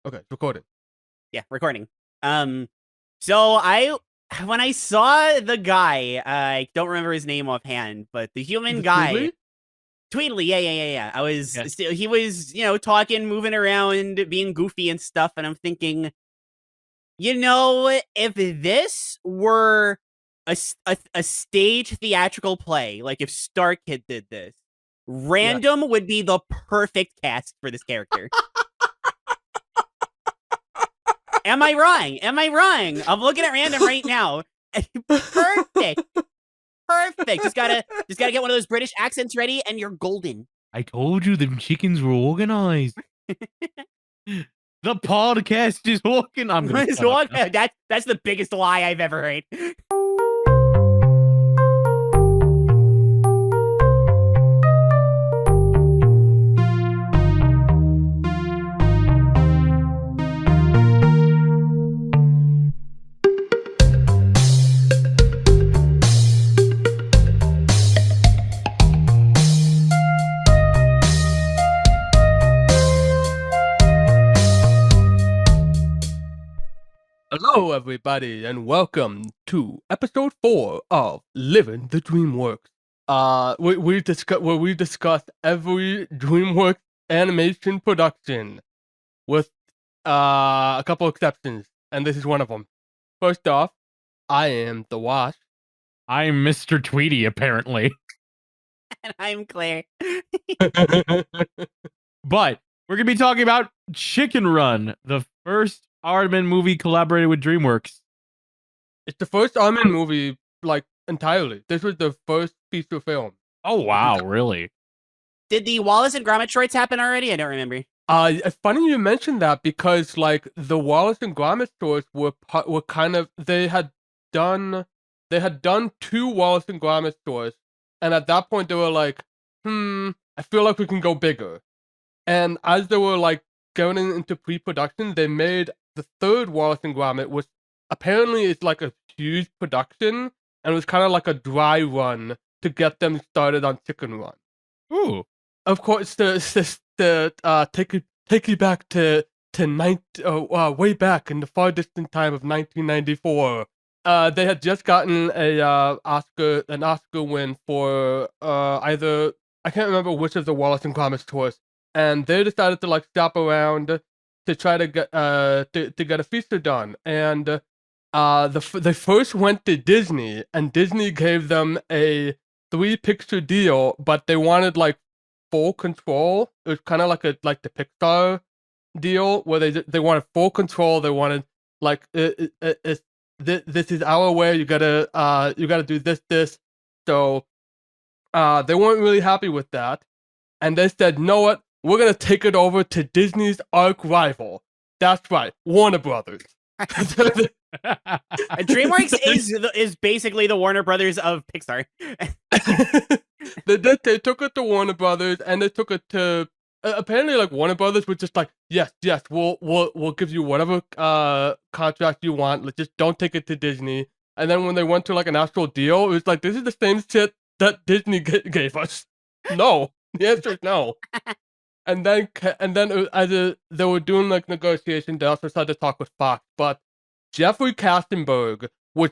Okay, it's recording. Yeah, recording. So when I saw the guy, I don't remember his name offhand, but the Is human it guy, Tweedly? Tweedly, yeah. Yeah. He was, talking, moving around, being goofy and stuff, and I'm thinking, if this were a stage theatrical play, like if Star Kid did this, Random would be the perfect cast for this character. Am I wrong? Am I wrong? I'm looking at Random right now. Perfect. Perfect. Just gotta get one of those British accents ready and you're golden. I told you them chickens were organized. The podcast is working. I'm gonna shut up now. That's the biggest lie I've ever heard. Hello, everybody, and welcome to episode 4 of Living the DreamWorks. Where we discuss every DreamWorks animation production, with a couple exceptions, and this is one of them. First off, I am the Wash. I'm Mr. Tweety, apparently. And I'm Claire. But we're gonna be talking about Chicken Run, the first Aardman movie collaborated with DreamWorks. It's the first Aardman movie, entirely. This was the first feature film. Oh wow, really? Did the Wallace and Gromit shorts happen already? I don't remember. It's funny you mentioned that because the Wallace and Gromit stories were kind of they had done 2 Wallace and Gromit stores, and at that point they were like, I feel like we can go bigger. And as they were going into pre-production, they made the 3rd Wallace and Gromit, which apparently is like a huge production, and it was kind of like a dry run to get them started on Chicken Run. Ooh. Of course, take you back to way back in the far distant time of 1994. They had just gotten an Oscar win for either, I can't remember which of the Wallace and Gromit tours, and they decided to shop around to try to get to get a feature done, and they first went to Disney, and Disney gave them a 3-picture deal, but they wanted full control. It was kind of like the Pixar deal where they wanted full control. They wanted this is our way. You gotta do this. So they weren't really happy with that, and they said, "Know what? We're gonna take it over to Disney's arch rival. That's right, Warner Brothers." DreamWorks is basically the Warner Brothers of Pixar. They took it to Warner Brothers, and they took it to apparently Warner Brothers was just yes, we'll give you whatever contract you want. Just don't take it to Disney. And then when they went to an actual deal, it was this is the same shit that Disney gave us. No, the answer is no. And then as they were doing negotiations, they also started to talk with Fox. But Jeffrey Katzenberg was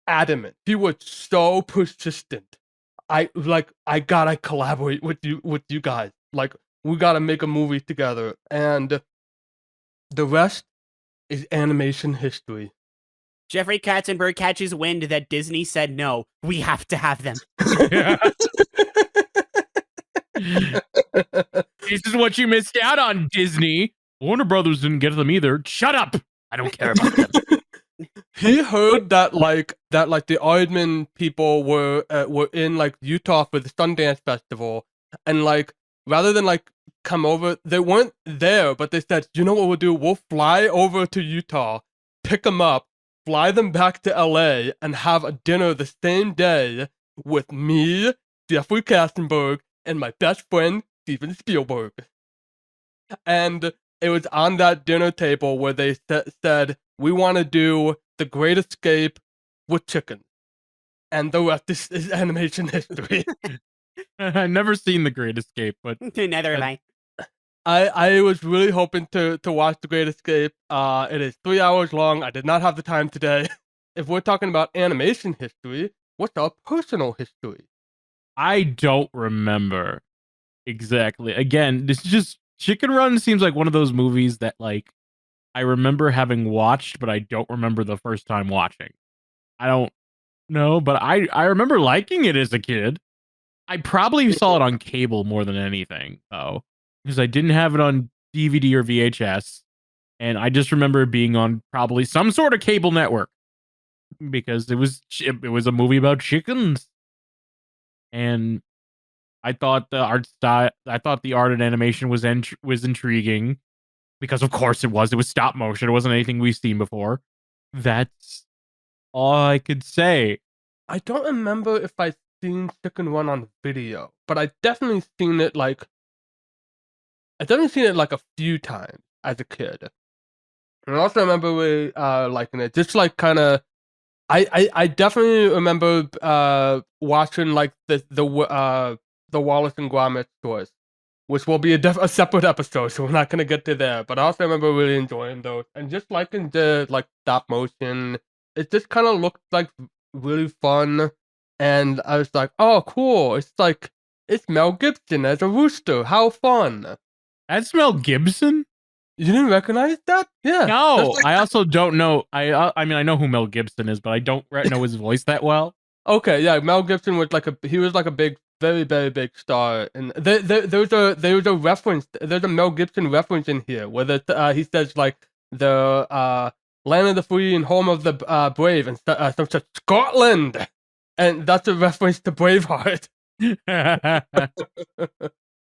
adamant. He was so persistent. I gotta collaborate with you guys. We gotta make a movie together. And the rest is animation history. Jeffrey Katzenberg catches wind that Disney said no. We have to have them. This is what you missed out on, Disney. Warner Brothers didn't get them either. Shut up! I don't care about them. He heard that the Aardman people were in Utah for the Sundance Festival, and rather than come over, they weren't there, but they said, you know what we'll do? We'll fly over to Utah, pick them up, fly them back to LA, and have a dinner the same day with me, Jeffrey Katzenberg, and my best friend Steven Spielberg. And it was on that dinner table where they said, we want to do The Great Escape with chicken. And the rest is animation history. I've never seen The Great Escape, but Neither have I. I was really hoping to watch The Great Escape. It is 3 hours long. I did not have the time today. If we're talking about animation history, what's our personal history? I don't remember exactly. Again, this is just Chicken Run seems like one of those movies that like I remember having watched, but I don't remember the first time watching. I don't know, but I remember liking it as a kid. I probably saw it on cable more than anything, though, because I didn't have it on DVD or VHS, and I just remember it being on probably some sort of cable network because it was a movie about chickens, and I thought the art style, I thought the art and animation was intriguing because of course it was. It was stop motion. It wasn't anything we've seen before. That's all I could say. I don't remember if I've seen Chicken Run on video, but I definitely seen it like a few times as a kid. And I also remember really liking it. Just like kind of, I definitely remember watching like the Wallace and Gromit stories, which will be a separate episode, so we're not gonna get to there. But I also remember really enjoying those and just liking the like stop motion. It just kind of looked like really fun, and I was like, oh, cool! It's like it's Mel Gibson as a rooster. How fun! That's Mel Gibson. You didn't recognize that? Yeah. No, Like, I also don't know. I mean, I know who Mel Gibson is, but I don't know his voice that well. okay, yeah. Mel Gibson was like a big, very, very big star, and there's a reference. There's a Mel Gibson reference in here where he says like the land of the free and home of the brave and some such Scotland, and that's a reference to Braveheart.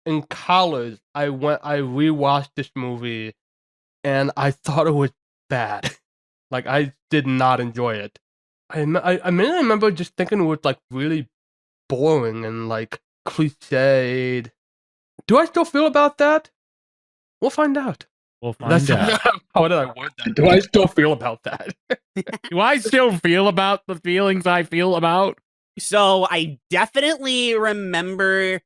In college, I rewatched this movie, and I thought it was bad. Like I did not enjoy it. I mainly remember just thinking it was like really boring and like cliched. Do I still feel about that? We'll find out. We'll find out. How did I word that? Do I still feel about that? Do I still feel about the feelings I feel about? So I definitely remember.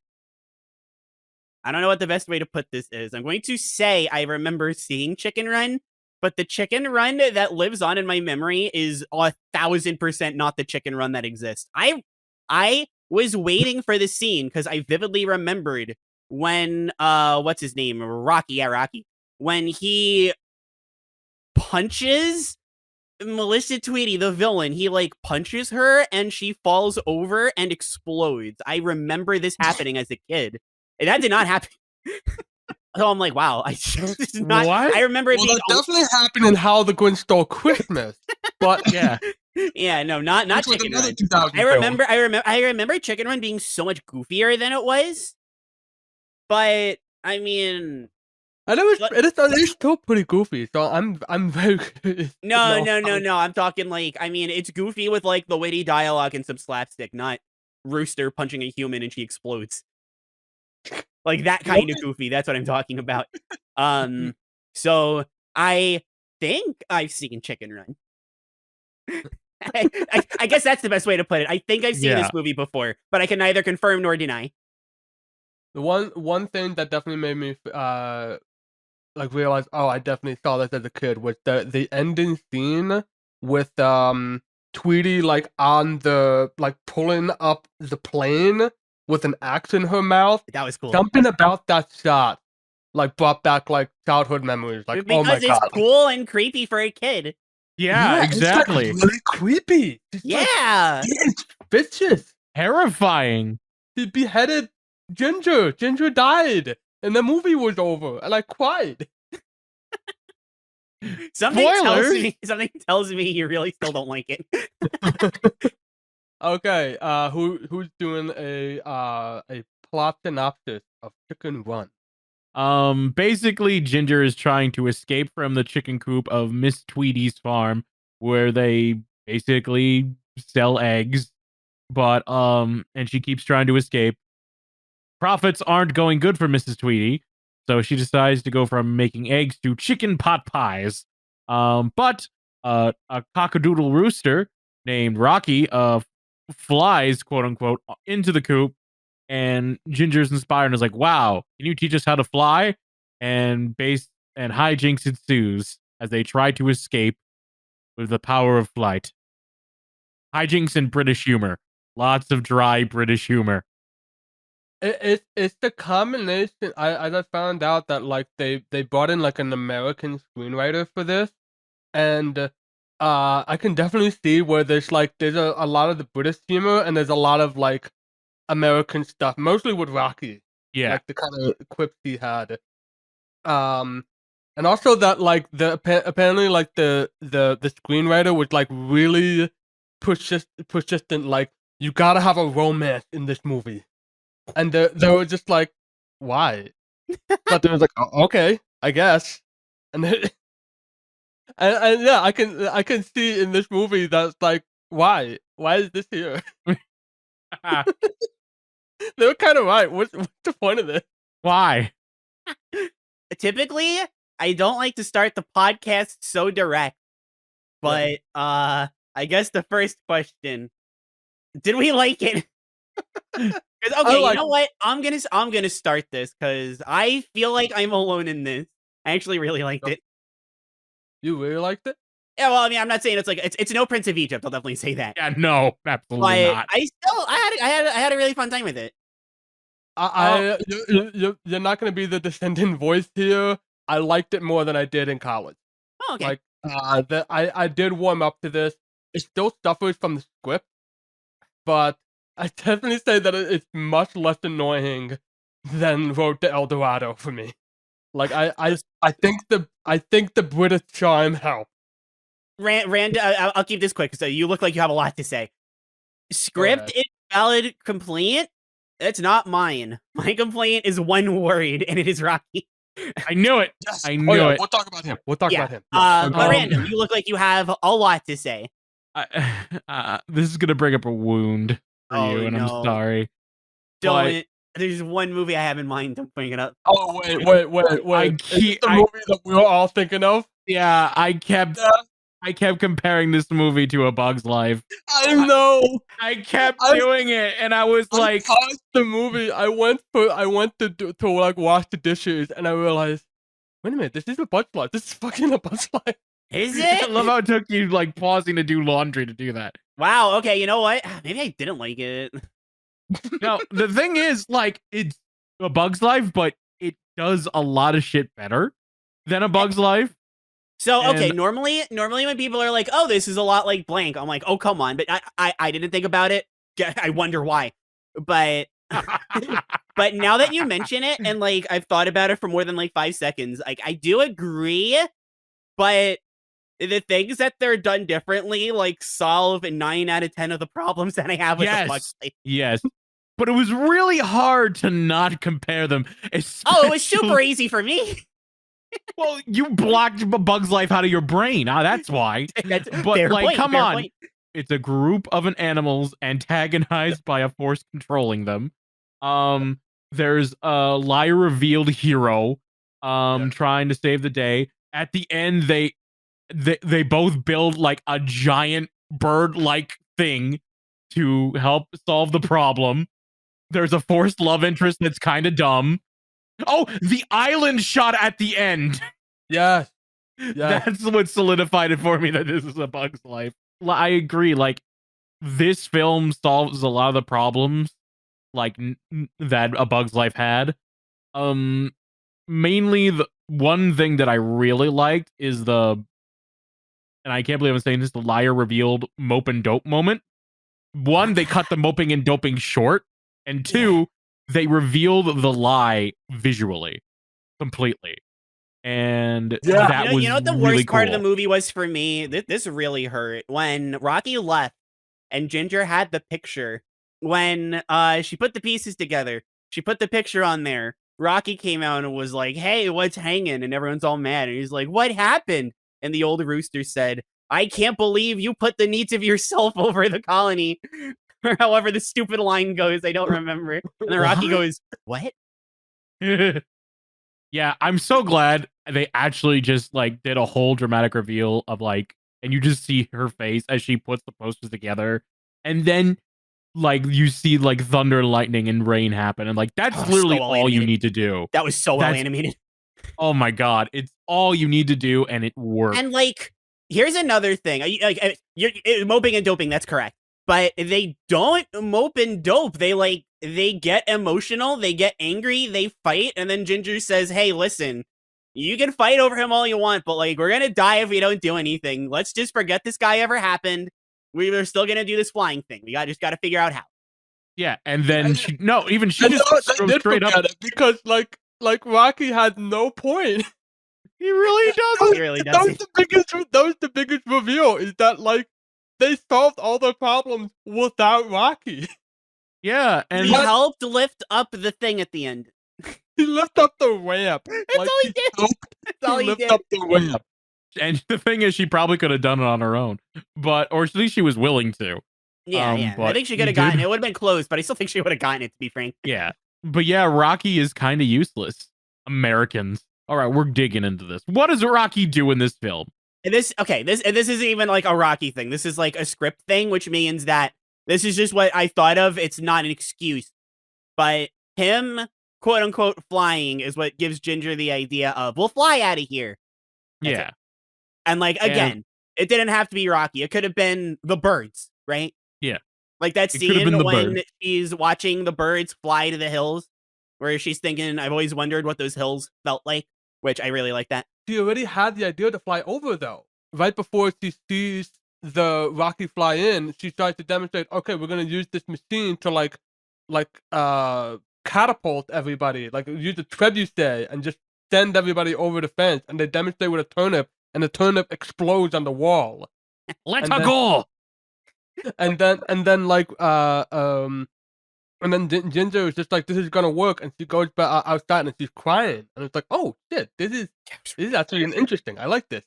I don't know what the best way to put this is. I'm going to say I remember seeing Chicken Run, but the Chicken Run that lives on in my memory is 1,000% not the Chicken Run that exists. I was waiting for the scene because I vividly remembered when what's his name? Rocky, Rocky. When he punches Melissa Tweedy, the villain, he like punches her and she falls over and explodes. I remember this happening as a kid. And that did not happen. So I'm like, wow, this is not. What? I remember it being that definitely happened in How the Grinch Stole Christmas. But Yeah. yeah, no, not Chicken Run. 2000 I remember Chicken Run being so much goofier than it was. But I mean, and it is still pretty goofy. So I'm very no. I'm talking like, I mean, it's goofy with like the witty dialogue and some slapstick, not Rooster punching a human and she explodes. Like that kind of goofy. That's what I'm talking about. So I think I've seen Chicken Run. I guess that's the best way to put it. I think I've seen this movie before, but I can neither confirm nor deny. The one thing that definitely made me like realize, oh, I definitely saw this as a kid was the ending scene with Tweety like on the like pulling up the plane with an axe in her mouth. That was cool. Something about that shot like brought back like childhood memories. Like, because oh my god, it's cool and creepy for a kid. Yeah, exactly. It's like really creepy. It's yeah, like, it's vicious. Terrifying. He beheaded Ginger. Ginger died, and the movie was over, and I cried. Something tells me you really still don't like it. Okay, who's doing a plot synopsis of Chicken Run? Basically, Ginger is trying to escape from the chicken coop of Miss Tweedy's farm, where they basically sell eggs, but and she keeps trying to escape. Profits aren't going good for Mrs. Tweedy, so she decides to go from making eggs to chicken pot pies. But a cockadoodle rooster named Rocky flies, quote unquote, into the coop, and Ginger's inspired and is like, wow, can you teach us how to fly? and hijinks ensues as they try to escape with the power of flight. Hijinks and British humor. Lots of dry British humor. It's the combination. I just found out that like they brought in like an American screenwriter for this, and I can definitely see where there's a lot of the British humor and there's a lot of like American stuff, mostly with Rocky, Yeah. like the kind of quips he had. And also that like apparently like the screenwriter was like really persistent. Like you gotta have a romance in this movie, and they were just like, why? But they was like, okay, I guess, and and yeah, I can see in this movie that's like, why is this here? They were kind of right. What's the point of this? Why? Typically, I don't like to start the podcast so direct, but I guess the first question: did we like it? Okay, you know what? I'm gonna start this because I feel like I'm alone in this. I actually really liked it. You really liked it? Yeah, well, I mean, I'm not saying it's no Prince of Egypt. I'll definitely say that. Yeah, no, absolutely But not. I had a really fun time with it. You're not gonna be the descendant voice here. I liked it more than I did in college. Oh, okay. Like, I did warm up to this. It still suffers from the script, but I definitely say that it's much less annoying than Road to El Dorado for me. Like, I think the British charm helped. Rand, I'll keep this quick. So you look like you have a lot to say. Script is valid complaint. That's not mine. My complaint is one word, and it is Rocky. I knew it. Yes. I knew it. We'll talk about him. We'll talk about him. But Random, you look like you have a lot to say. This is gonna bring up a wound for you, and no. I'm sorry. Don't. There's one movie I have in mind. Don't bring it up. Oh wait. Is the movie that we were all thinking of? Yeah, I kept comparing this movie to A Bug's Life. I know. I kept doing it, and I was like, paused the movie. I went to like wash the dishes, and I realized, wait a minute, this is A Bug's Life. This is fucking A Bug's Life. Is it? I love how it took you like pausing to do laundry to do that. Wow. Okay. You know what? Maybe I didn't like it. No, the thing is, like, it's A Bug's Life, but it does a lot of shit better than A Bug's Life. So, okay, normally when people are like, oh, this is a lot like blank, I'm like, oh, come on. But I didn't think about it. I wonder why. But but now that you mention it, and like I've thought about it for more than like 5 seconds, like I do agree, but the things that they're done differently, like solve 9 out of 10 of the problems that I have with the Bug's Life. Yes. But it was really hard to not compare them. Oh, it was super easy for me. Well, you blocked Bug's Life out of your brain. That's why. But like, come on. It's a group of animals antagonized by a force controlling them. There's a liar revealed hero trying to save the day. At the end, they both build like a giant bird-like thing to help solve the problem. There's a forced love interest that's kind of dumb. Oh, the island shot at the end. Yes. That's what solidified it for me that this is A Bug's Life. I agree. Like, this film solves a lot of the problems like that A Bug's Life had. Mainly the one thing that I really liked is and I can't believe I'm saying this, the liar revealed mope and dope moment. One, they cut the moping and doping short. And two, they revealed the lie visually, completely. And that was you know what the really worst part of cool. the movie was for me? This really hurt. When Rocky left and Ginger had the picture, when she put the pieces together, she put the picture on there. Rocky came out and was like, hey, what's hanging? And everyone's all mad. And he's like, what happened? And the old rooster said, I can't believe you put the needs of yourself over the colony. Or however the stupid line goes, I don't remember. And then Rocky goes, what? Yeah, I'm so glad they actually just like did a whole dramatic reveal of like, and you just see her face as she puts the posters together. And then like you see like thunder, lightning, and rain happen. And like, that's literally all you need to do. That was so well animated. Oh my god, it's all you need to do, and it works. And like, here's another thing. You're moping and doping. That's correct. But they don't mope and dope. They get emotional. They get angry. They fight. And then Ginger says, "Hey, listen, you can fight over him all you want, but like, we're gonna die if we don't do anything. Let's just forget this guy ever happened. We're still gonna do this flying thing. Just gotta figure out how." Yeah, and then she just I goes did straight up. forget it because like Rocky had no point. He really does. He really does. That was the biggest reveal is that like they solved all their problems without Rocky. Yeah, and He helped lift up the thing at the end. He lifted up the ramp. That's all he did. That's all he lift did. up the ramp. And the thing is, she probably could have done it on her own, or at least she was willing to. Yeah, yeah. I but think she he could have gotten did- it. Would have been close, but I still think she would have gotten it, to be frank. Yeah, but yeah, Rocky is kind of useless. Americans. All right, we're digging into this. What does Rocky do in this film? And this isn't even like a Rocky thing. This is like a script thing, which means that this is just what I thought of. It's not an excuse, but him, quote unquote, flying is what gives Ginger the idea of, we'll fly out of here. That's Yeah. it. And like, again, it didn't have to be Rocky. It could have been the birds, right? Yeah. Like that It could have scene been the when birds. she's watching the birds fly to the hills, where she's thinking, I've always wondered what those hills felt like, which I really like that. She already had the idea to fly over though. Right before she sees the Rocky fly in, she starts to demonstrate, okay, we're gonna use this machine to like catapult everybody, like use a trebuchet and just send everybody over the fence, and they demonstrate with a turnip, and the turnip explodes on the wall. Let's And then- go. And then Ginger is just like, this is gonna work, and she goes back outside and she's crying, and it's like, oh shit, this is actually interesting. I like this.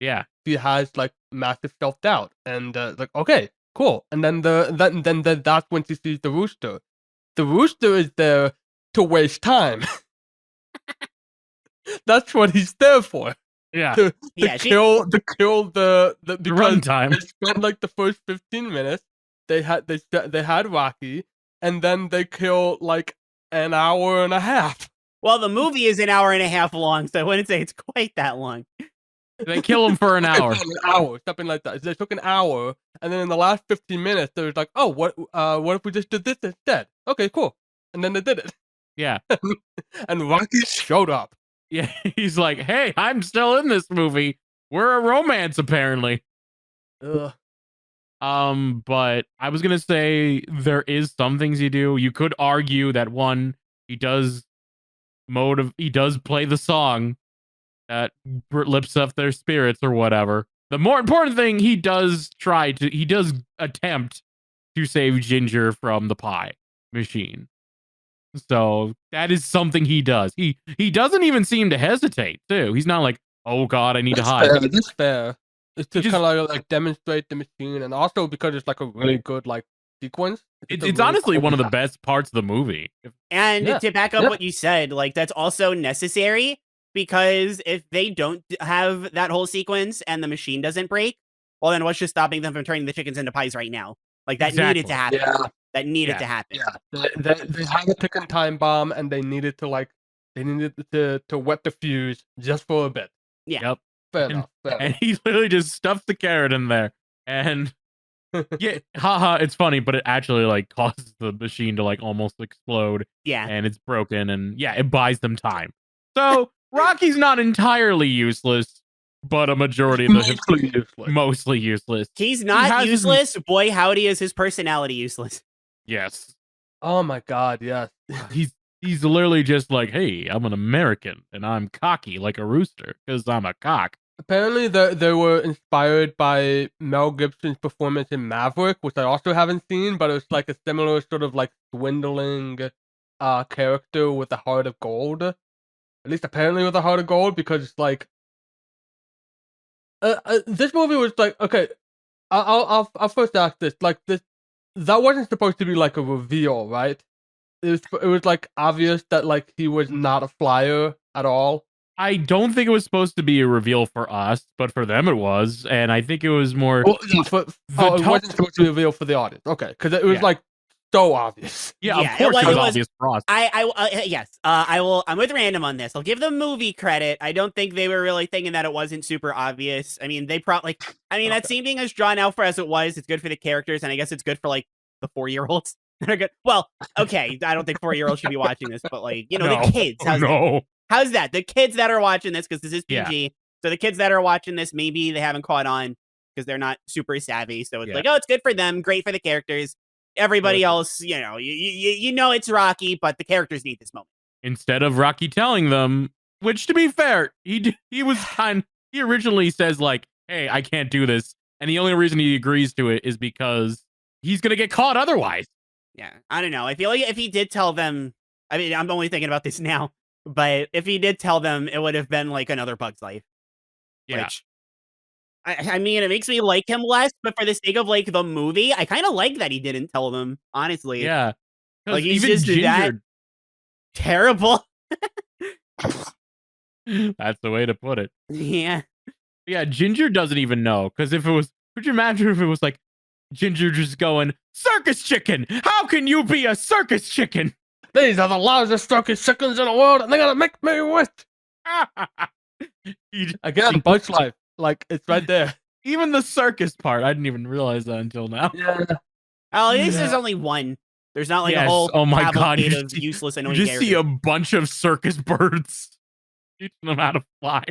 Yeah. She has like massive self doubt, and like, okay, cool. And then then that's when she sees the rooster. The rooster is there to waste time. That's what he's there for. Yeah. To Yeah, kill the The because runtime. they spent like the first 15 minutes. They had Rocky, and then they kill like an hour and a half. Well, the movie is an hour and a half long, so I wouldn't say it's quite that long. They kill him for an hour. An hour, something like that. They took an hour, and then in the last 15 minutes, they was like, "Oh, what if we just did this instead?" Okay, cool. And then they did it, Yeah. and Rocky showed up. Yeah. He's like, hey, I'm still in this movie. We're a romance, apparently. Ugh. But I was gonna say there is some things you do. You could argue that one, he does play the song that lifts up their spirits or whatever. The more important thing, he does attempt to save Ginger from the pie machine. So that is something he does. He doesn't even seem to hesitate too. He's not like, oh god, I need to hide. That's fair. It's just just- kind of like demonstrate the machine, and also because it's like a really good like sequence. It's a really honestly cool one of the shot. best parts of the movie. And Yeah. to back up Yeah. what you said, like that's also necessary, because if they don't have that whole sequence and the machine doesn't break, well, then what's just stopping them from turning the chickens into pies right now? Like that needed to happen. Yeah, That needed Yeah. to happen. yeah. They had a ticking time bomb, and they needed to wet the fuse just for a bit. Yeah. Yep. Fair And- enough. Fair And he literally just stuffs the carrot in there. And yeah, haha, it's funny, but it actually like causes the machine to like almost explode, Yeah. and it's broken, and yeah, it buys them time. So Rocky's not entirely useless, but a majority of the Mostly useless. mostly useless. He's not has his- useless. Boy, howdy is his personality useless. Yes. Oh my god, yes. He's literally just like, hey, I'm an American and I'm cocky like a rooster because I'm a cock. Apparently, they were inspired by Mel Gibson's performance in Maverick, which I also haven't seen, but it was like a similar sort of like swindling character with a heart of gold. At least apparently with a heart of gold, because it's like this movie was like, okay, I'll first ask this, like that wasn't supposed to be like a reveal, right? It was like obvious that like he was not a flyer at all. I don't think it was supposed to be a reveal for us, but for them it was, and I think it was more. Well, yeah, it tone- wasn't supposed to be a reveal for the audience. Okay, because it was Yeah. like so obvious. Yeah, Yeah, of course it it was was- obvious for us. Yes. I will. I'm with Random on this. I'll give the movie credit. I don't think they were really thinking that it wasn't super obvious. I mean, they probably. I mean, that scene being as drawn out for as it was, it's good for the characters, and I guess it's good for like the 4-year-olds that are good. Well, okay, I don't think 4-year-olds should be watching this, but like the kids. How's that? How's that? The kids that are watching this, because this is PG. So the kids that are watching this, maybe they haven't caught on because they're not super savvy. So it's like, oh, it's good for them, great for the characters. Everybody else, you know it's Rocky, but the characters need this moment. Instead of Rocky telling them, which to be fair, he originally says like, "Hey, I can't do this," and the only reason he agrees to it is because he's gonna get caught otherwise. Yeah, I don't know. I feel like if he did tell them, I mean, I'm only thinking about this now, but if he did tell them, it would have been like another Bug's Life. Yeah. Which, I mean, it makes me like him less, but for the sake of like the movie, I kind of like that he didn't tell them. Honestly, Yeah, like he's even just that terrible. That's the way to put it. Yeah. Yeah, Ginger doesn't even know, because if it was, could you imagine if it was like Ginger just going, "Circus chicken, how can you be a circus chicken?" These are the largest circus chickens in the world, and they're gonna make me rich. Again, Bugs Life, like it's right there. Even the circus part, I didn't even realize that until now. Yeah. Oh, at least there's only one. There's not like a Yes, whole oh my God, cavalcade you of just- useless You annoying just see characters. a bunch of circus birds teaching them how to fly.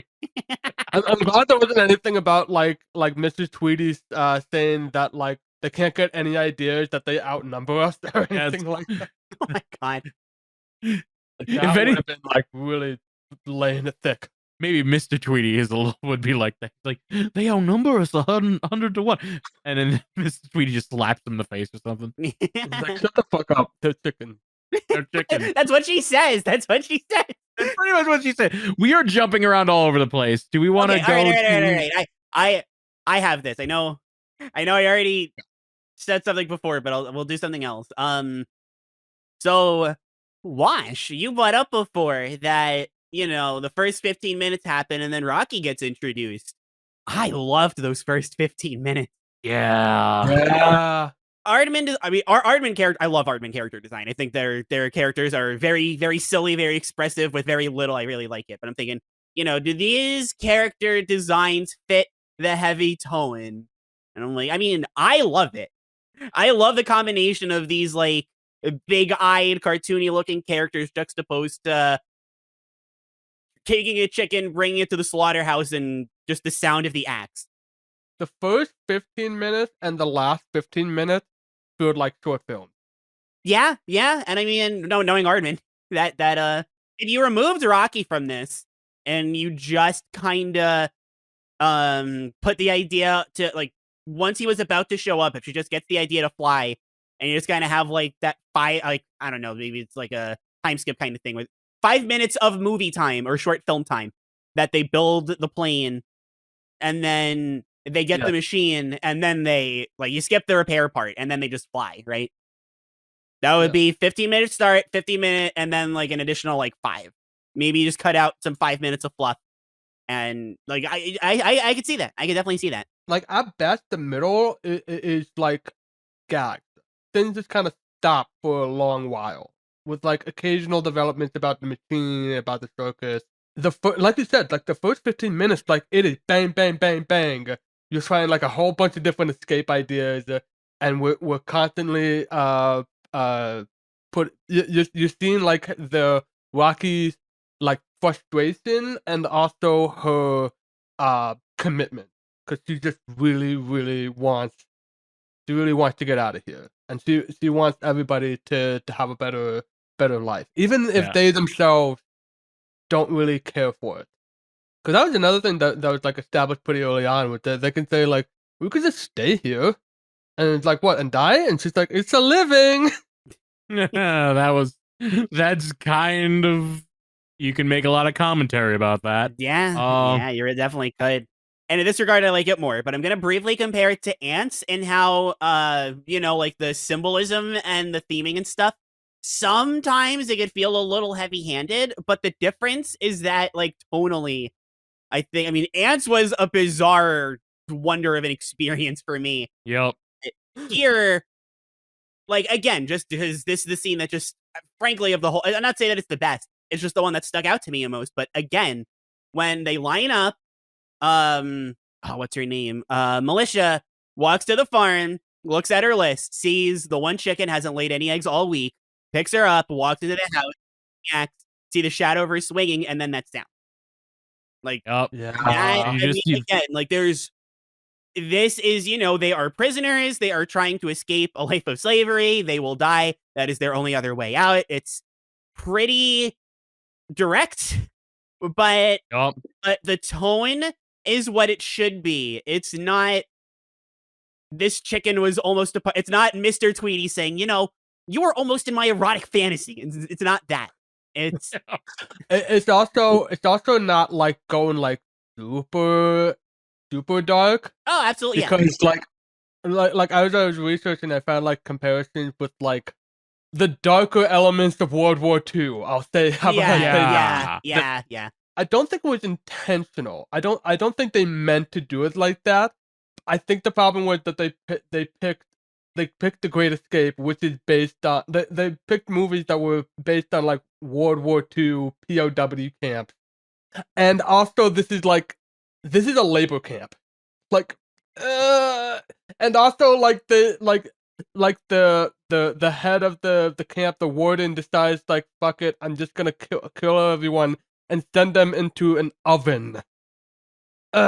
I'm glad there wasn't anything about like Mrs. Tweedy saying that like they can't get any ideas that they outnumber us or anything like that. Oh my God. Like, If that any- would have been like really laying it thick. Maybe Mr. Tweety would be like that. Like, they outnumber us 100 to 1. And then Mr. Tweety just slaps him in the face or something. It's like, shut the fuck up, they're chicken. They're chicken. That's what she says. That's what she says. That's pretty much what she said. We are jumping around all over the place. Do we want to Okay, go all to... right. I have this. I know I already said something before, but we'll do something else. So Wash, you brought up before that, the first 15 minutes happen and then Rocky gets introduced. I loved those first 15 minutes. Yeah. Yeah. Aardman character. I love Aardman character design. I think their characters are very, very silly, very expressive with very little. I really like it. But I'm thinking, do these character designs fit the heavy tone? And I'm like, I mean, I love it. I love the combination of these like big-eyed, cartoony-looking characters juxtaposed to taking a chicken, bringing it to the slaughterhouse, and just the sound of the axe. The first 15 minutes and the last 15 minutes feel like short films. Yeah, and I mean, knowing Aardman, that if you removed Rocky from this and you just kind of put the idea to like once he was about to show up, if she just gets the idea to fly, and you just kind of have like that I don't know, maybe it's like a time skip kind of thing with 5 minutes of movie time or short film time that they build the plane, and then they get the machine, and then they you skip the repair part, and then they just fly, right? That would be 15-minute start, 50-minute, and then like an additional 5. Maybe you just cut out some 5 minutes of fluff, and like I could see that. I could definitely see that. Like at best, the middle is like gagged. Things just kind of stop for a long while with like occasional developments about the machine, about the circus. Like you said, like the first 15 minutes, like it is bang, bang, bang, bang. You're trying like a whole bunch of different escape ideas, and we're constantly you're seeing like the Rocky's like frustration and also her commitment, because she just really wants to get out of here, and she wants everybody to have a better life, even if they themselves don't really care for it. Because that was another thing that was like established pretty early on, with they can say like, we could just stay here, and it's like, what, and die? And she's like, it's a living. That's kind of, you can make a lot of commentary about that. Yeah, you definitely could. And in this regard, I like it more, but I'm going to briefly compare it to Ants and how, like the symbolism and the theming and stuff. Sometimes it could feel a little heavy-handed, but the difference is that, like, tonally, I mean, Ants was a bizarre wonder of an experience for me. Yep. Here, like, again, just because this is the scene that just, frankly, of the whole, I'm not saying that it's the best. It's just the one that stuck out to me the most. But again, when they line up, what's her name? Militia walks to the farm, looks at her list, sees the one chicken hasn't laid any eggs all week, picks her up, walks into the house, acts, see the shadow of her swinging, and then that's down. Like, Yup. Yeah. that, I You mean, again, like, this is, they are prisoners. They are trying to escape a life of slavery. They will die. That is their only other way out. It's pretty direct, but Yup. the tone is what it should be. It's not, this chicken was almost it's not Mr. Tweety saying, you were almost in my erotic fantasy. It's not that. It's It's also not like going like super dark, oh, absolutely, yeah. because like I was researching, I found like comparisons with like the darker elements of World War II. I'll say, how about I say that? Yeah. I don't think it was intentional. I don't think they meant to do it like that. I think the problem was that they picked The Great Escape, which is based on they picked movies that were based on like World War II POW camps, and also this is a labor camp, like, and also like the head of the camp, the warden, decides like, fuck it, I'm just gonna kill everyone and send them into an oven. Like,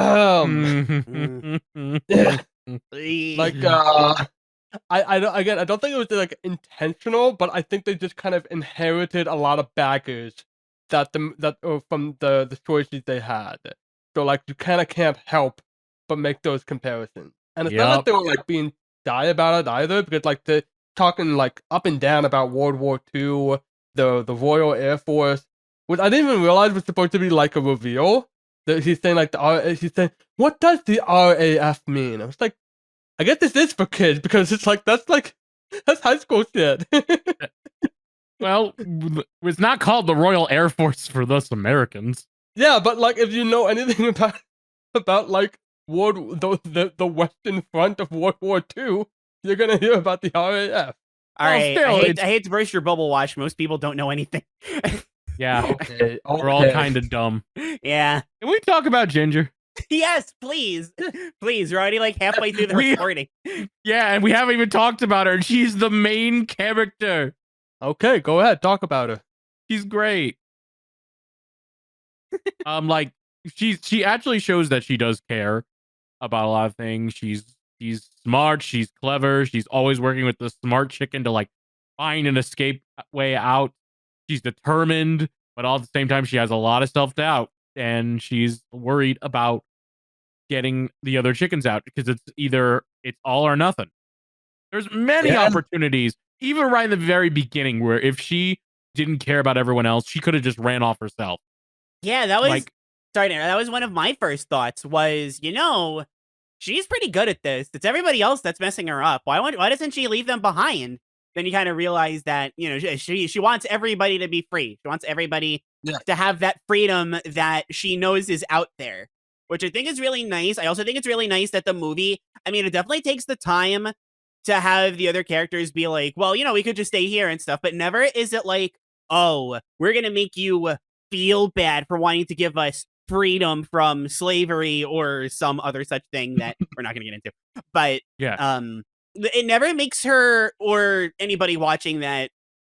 I don't think it was like intentional, but I think they just kind of inherited a lot of baggage from the choices they had. So like, you kind of can't help but make those comparisons. And it's not like Yup. they were like being shy about it either, because like they're talking like up and down about World War II, the Royal Air Force, which I didn't even realize was supposed to be like a reveal. That he's saying like he's saying, what does the RAF mean? I was like, I guess this is for kids, because it's like that's high school shit. Well, it's not called the Royal Air Force for us Americans. Yeah, but like, if you know anything about like the Western Front of World War II, you're gonna hear about the RAF. All right, still, I hate to burst your bubble, Wash. Most people don't know anything. Yeah, Okay, we're all kind of dumb. Yeah. Can we talk about Ginger? Yes, please. Please. We're already like halfway through the recording. Yeah, and we haven't even talked about her. She's the main character. Okay, go ahead, talk about her. She's great. Like, she actually shows that she does care about a lot of things. She's smart, she's clever, she's always working with the smart chicken to like find an escape way out. She's determined, but all at the same time she has a lot of self-doubt, and she's worried about getting the other chickens out, because it's all or nothing. There's many opportunities, even right in the very beginning, where if she didn't care about everyone else, she could have just ran off herself. Yeah, that was Like, sorry, that was one of my first thoughts. Was she's pretty good at this. It's everybody else that's messing her up. Why doesn't she leave them behind? Then you kind of realize that she wants everybody to be free. She wants everybody to have that freedom that she knows is out there, which I think is really nice. I also think it's really nice that the movie, I mean, it definitely takes the time to have the other characters be like, well, we could just stay here and stuff, but never is it like, oh, we're gonna make you feel bad for wanting to give us freedom from slavery or some other such thing that we're not gonna get into. But yeah. It never makes her or anybody watching that,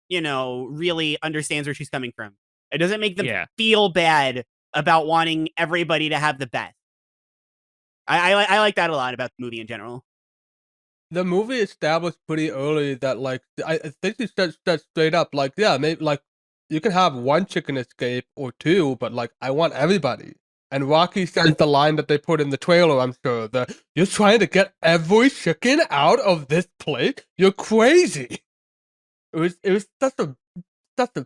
really understands where she's coming from. It doesn't make them feel bad about wanting everybody to have the best. I like that a lot about the movie in general. The movie established pretty early that like, I think she said straight up, like, yeah, maybe like you can have one chicken escape or two, but like, I want everybody. And Rocky says the line that they put in the trailer, I'm sure, you're trying to get every chicken out of this place? You're crazy. It was such a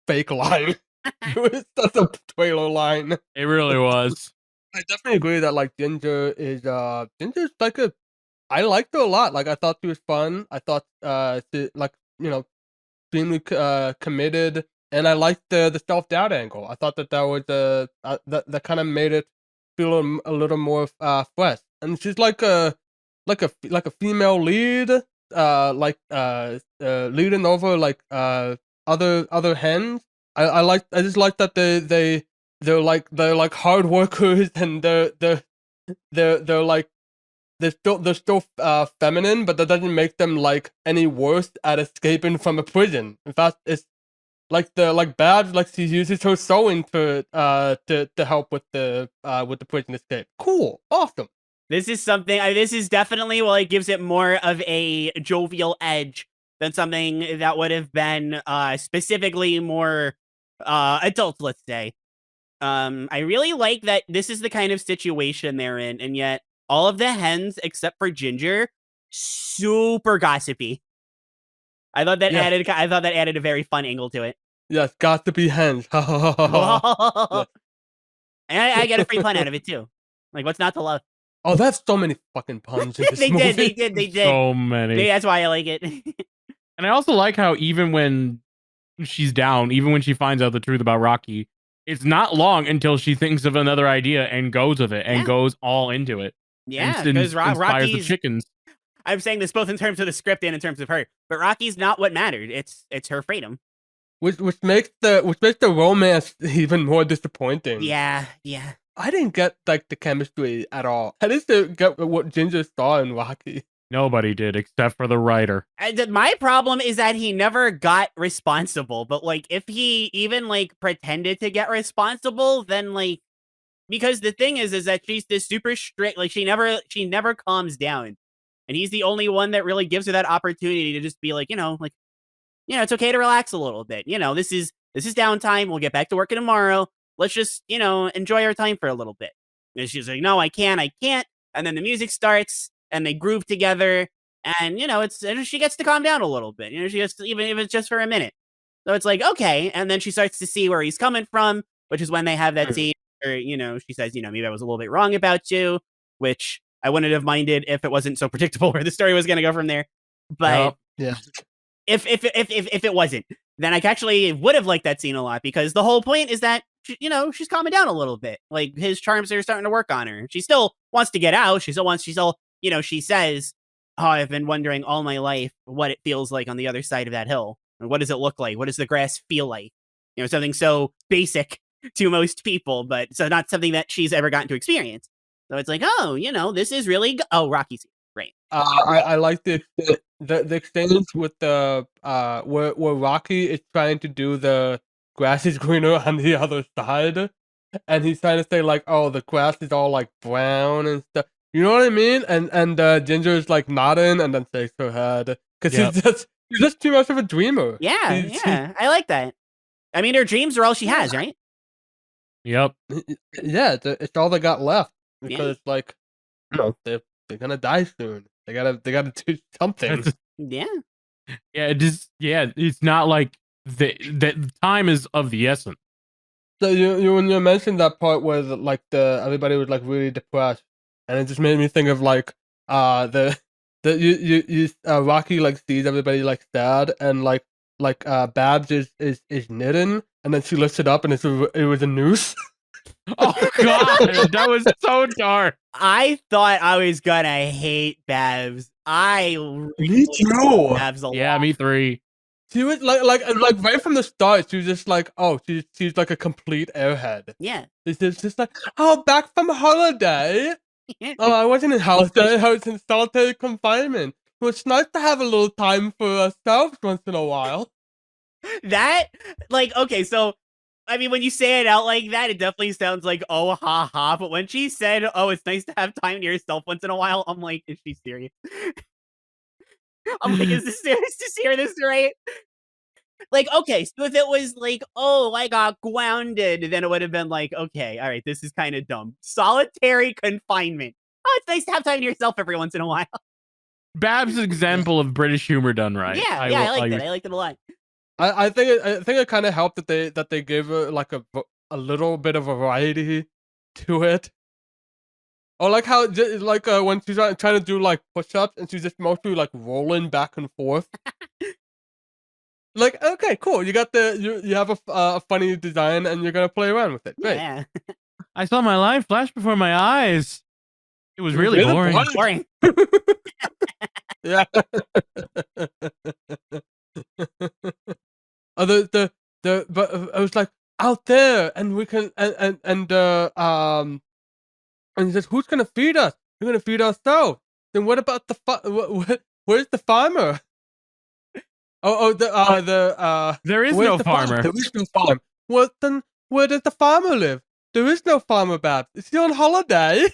fake line. It was such a trailer line. It really was. I definitely agree that like Ginger's like I liked her a lot. Like, I thought she was fun. I thought she, like, extremely committed. And I liked the self-doubt angle. I thought that was that kind of made it feel a little more fresh. And she's like a female lead. leading over like other hens. I just like that they're like hard workers and they're like they're still feminine, but that doesn't make them like any worse at escaping from a prison. In fact, it's like Babs, like she uses her sewing to help with the prison escape. Cool, awesome. This is something. This is definitely, well, it gives it more of a jovial edge than something that would have been specifically more adult, let's say. I really like that this is the kind of situation they're in, and yet all of the hens except for Ginger, super gossipy. I thought that added a very fun angle to it. Yes, gossipy hens. And I get a free pun out of it too. Like, what's not to love? Oh, that's so many fucking puns in this They movie. did. So many. That's why I like it. And I also like how even when she's down, even when she finds out the truth about Rocky, it's not long until she thinks of another idea and goes with it and goes all into it. Yeah, and because inspires Rocky's the chickens. I'm saying this both in terms of the script and in terms of her, but Rocky's not what mattered. It's her freedom. Which makes the romance even more disappointing. Yeah. I didn't get like the chemistry at all. I didn't get what Ginger saw in Rocky. Nobody did except for the writer. My problem is that he never got responsible. But like, if he even like pretended to get responsible, then like, because the thing is that she's this super strict. Like, she never calms down, and he's the only one that really gives her that opportunity to just be like, it's okay to relax a little bit. This is downtime. We'll get back to working tomorrow. Let's just, enjoy our time for a little bit. And she's like, no, I can't. And then the music starts and they groove together. And, she gets to calm down a little bit. She gets to, even if it's just for a minute. So it's like, okay. And then she starts to see where he's coming from, which is when they have that scene where, she says, maybe I was a little bit wrong about you, which I wouldn't have minded if it wasn't so predictable where the story was going to go from there. But yeah. If it wasn't, then I actually would have liked that scene a lot, because the whole point is that, she's calming down a little bit. Like, his charms are starting to work on her. She still wants to get out. She says, oh, I've been wondering all my life what it feels like on the other side of that hill. And what does it look like? What does the grass feel like? Something so basic to most people, but so not something that she's ever gotten to experience. So it's like, oh, this is really, Rocky's great. I like the exchange with the where Rocky is trying to do the grass is greener on the other side, and he's trying to say like, oh, the grass is all like brown and stuff. You know what I mean? And Ginger is like nodding and then shakes her head because he's just too much of a dreamer. Yeah, I like that. I mean, her dreams are all she has, right? Yep. Yeah, it's all they got left, because like, they're gonna die soon. They gotta do something. Yeah. It's not like the time is of the essence. So you when you mentioned that part where like everybody was like really depressed, and it just made me think of like Rocky like sees everybody like sad, and like Babs is knitting, and then she lifts it up and it was a noose. Oh god, that was so dark. I thought I was gonna hate Babs. Me too. Babs a lot. Yeah, me three. She was like right from the start. She was just like, oh, she's like a complete airhead. Yeah. It's just like, oh, back from holiday. Oh, I wasn't in holiday. I was in solitary confinement. It's nice to have a little time for ourselves once in a while. That, like, okay, so I mean, when you say it out like that, it definitely sounds like, oh, ha ha. But when she said, oh, it's nice to have time to yourself once in a while, I'm like, is she serious? I'm like, is this serious? Just hear this right? Like, okay, so if it was like, oh, I got grounded, then it would have been like, okay, all right, this is kind of dumb. Solitary confinement. Oh, it's nice to have time to yourself every once in a while. Babs' example of British humor done right. Yeah, I liked it. I liked it a lot. I think it kind of helped that they gave her like a little bit of variety to it. Or like how when she's trying to do like push-ups and she's just mostly like rolling back and forth. Like, okay, cool. You got you have a funny design and you're gonna play around with it. Great. Yeah. I saw my life flash before my eyes. It was really boring. Boring. Yeah. But I was like out there, and we can and he says, "Who's gonna feed us? We're gonna feed ourselves. Then what about the where's the farmer? There is where's no the farm? farmer. There is no farm. Well, then where does the farmer live? There is no farmer, Babs. Is he on holiday?"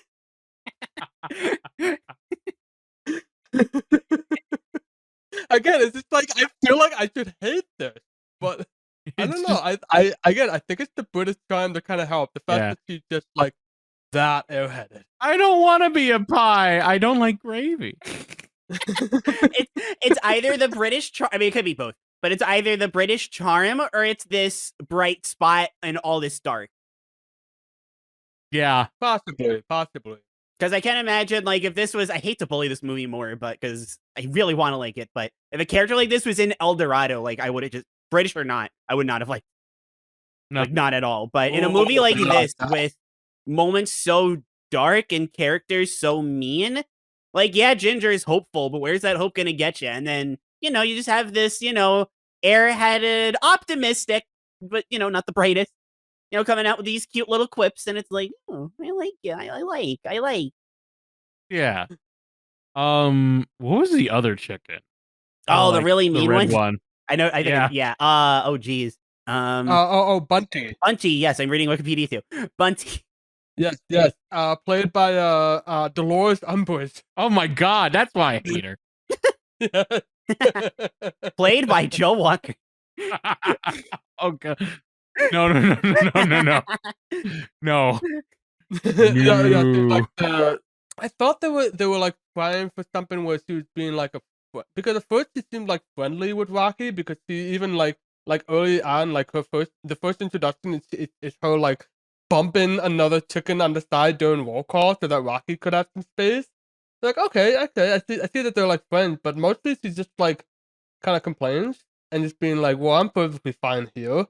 Again, it's just like I feel like I should hate this, but I don't know. I think it's the British trying to kind of help. The fact that she's just like that airheaded. I don't want to be a pie. I don't like gravy. It's either the British charm. I mean, it could be both, but it's either the British charm or it's this bright spot and all this dark. Yeah, Possibly. Because I can't imagine, like, if this was, I hate to bully this movie more, but because I really want to like it, but if a character like this was in El Dorado, like, I would have just, British or not, I would not have liked no, like, not at all. But in a movie like this, with moments so dark and characters so mean, like, yeah, Ginger is hopeful, but where's that hope gonna get you? And then, you just have this, airheaded, optimistic, but, not the brightest, coming out with these cute little quips, and it's like, oh, I like you. I like. yeah. What was the other chicken? Oh, the really mean red one? one. I know. I think. Yeah. Oh, geez. Bunty. Bunty. Yes, I'm reading Wikipedia too. Bunty. Yes. Played by Dolores Umbridge. Oh my god, that's why I hate her. Played by Joe Walker. Oh god. No. No. I thought they were like trying for something where she was being like because at first she seemed like friendly with Rocky, because she even like early on, like the first introduction is her like bumping another chicken on the side during roll call so that Rocky could have some space. Like, okay, I see that they're like friends, but mostly she just like kind of complains and just being like, well, I'm perfectly fine here.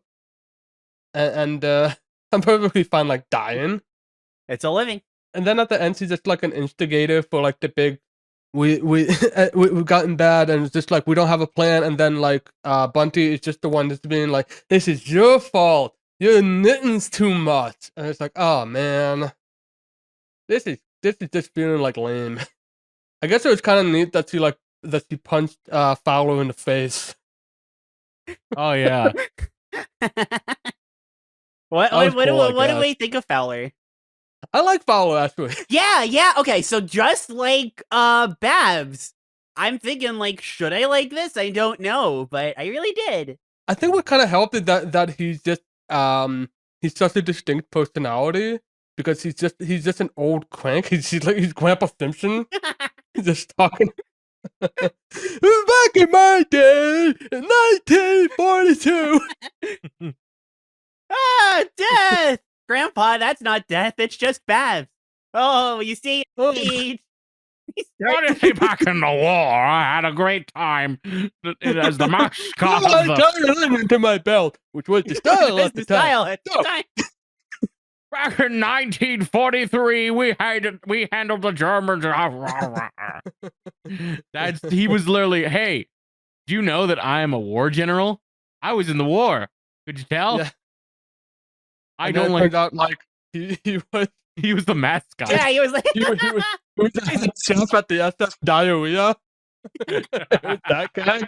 And I'm perfectly fine, like, dying. It's a living. And then at the end, she's just like an instigator for like the big, we've gotten bad, and it's just like we don't have a plan. And then like Bunty is just the one that's being like, this is your fault. You're knitting's too much. And it's like, oh man, this is just feeling like lame. I guess it was kind of neat that she punched Fowler in the face. Oh yeah. What Cool, do we think of Fowler? I like Fowler actually. Yeah. Okay, so just like Babs, I'm thinking like, should I like this? I don't know, but I really did. I think what kind of helped is that he's just he's such a distinct personality, because he's just an old crank. He's Grandpa Simpson. He's just talking. Back in my day, in 1942. Death! Grandpa, that's not death, it's just Babs. Oh, you see, What is he back in the war? I had a great time as the mascot of the... I into my belt, which was the style at the time. Back in 1943, we handled the Germans. He was literally, hey, do you know that I am a war general? I was in the war. Could you tell? Yeah. I And don't then it like. turned out like He was the mascot. Yeah, he was like, he was the head chef at the SS Diarrhea. That guy.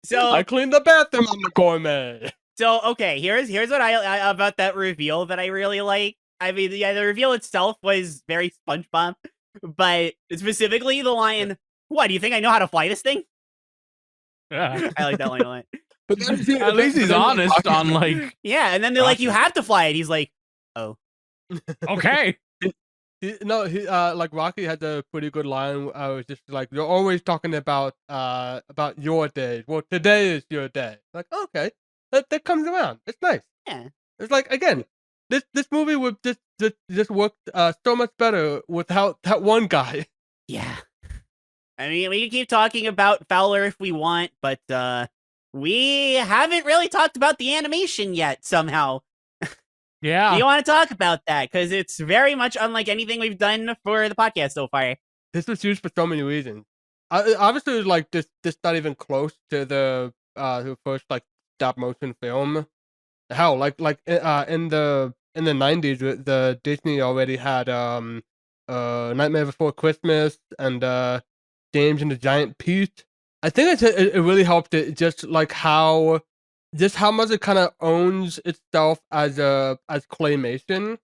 so I cleaned the bathroom on the gourmet. So okay, here's what I about that reveal that I really like. I mean, yeah, the reveal itself was very SpongeBob, but specifically the line, "What, do you think I know how to fly this thing?" I like that line a lot. But then, At least he's honest on like, Yeah, and then they're like, "You have to fly it." He's like, "Oh, okay." Like Rocky had a pretty good line. I was just like, "You're always talking about your day. Well, today is your day." Like, okay, that comes around. It's nice. yeah." It's like, again, this movie would just work so much better without that one guy. Yeah. I mean, we can keep talking about Fowler if we want, but we haven't really talked about the animation yet somehow. Yeah. Do you want to talk about that? Because it's very much unlike anything we've done for the podcast so far. This was used for so many reasons. obviously it was like this not even close to the first like stop motion film. Hell, in the 90s, the Disney already had Nightmare Before Christmas and James and the Giant Peach. I think it really helped it just like how much it kind of owns itself as claymation.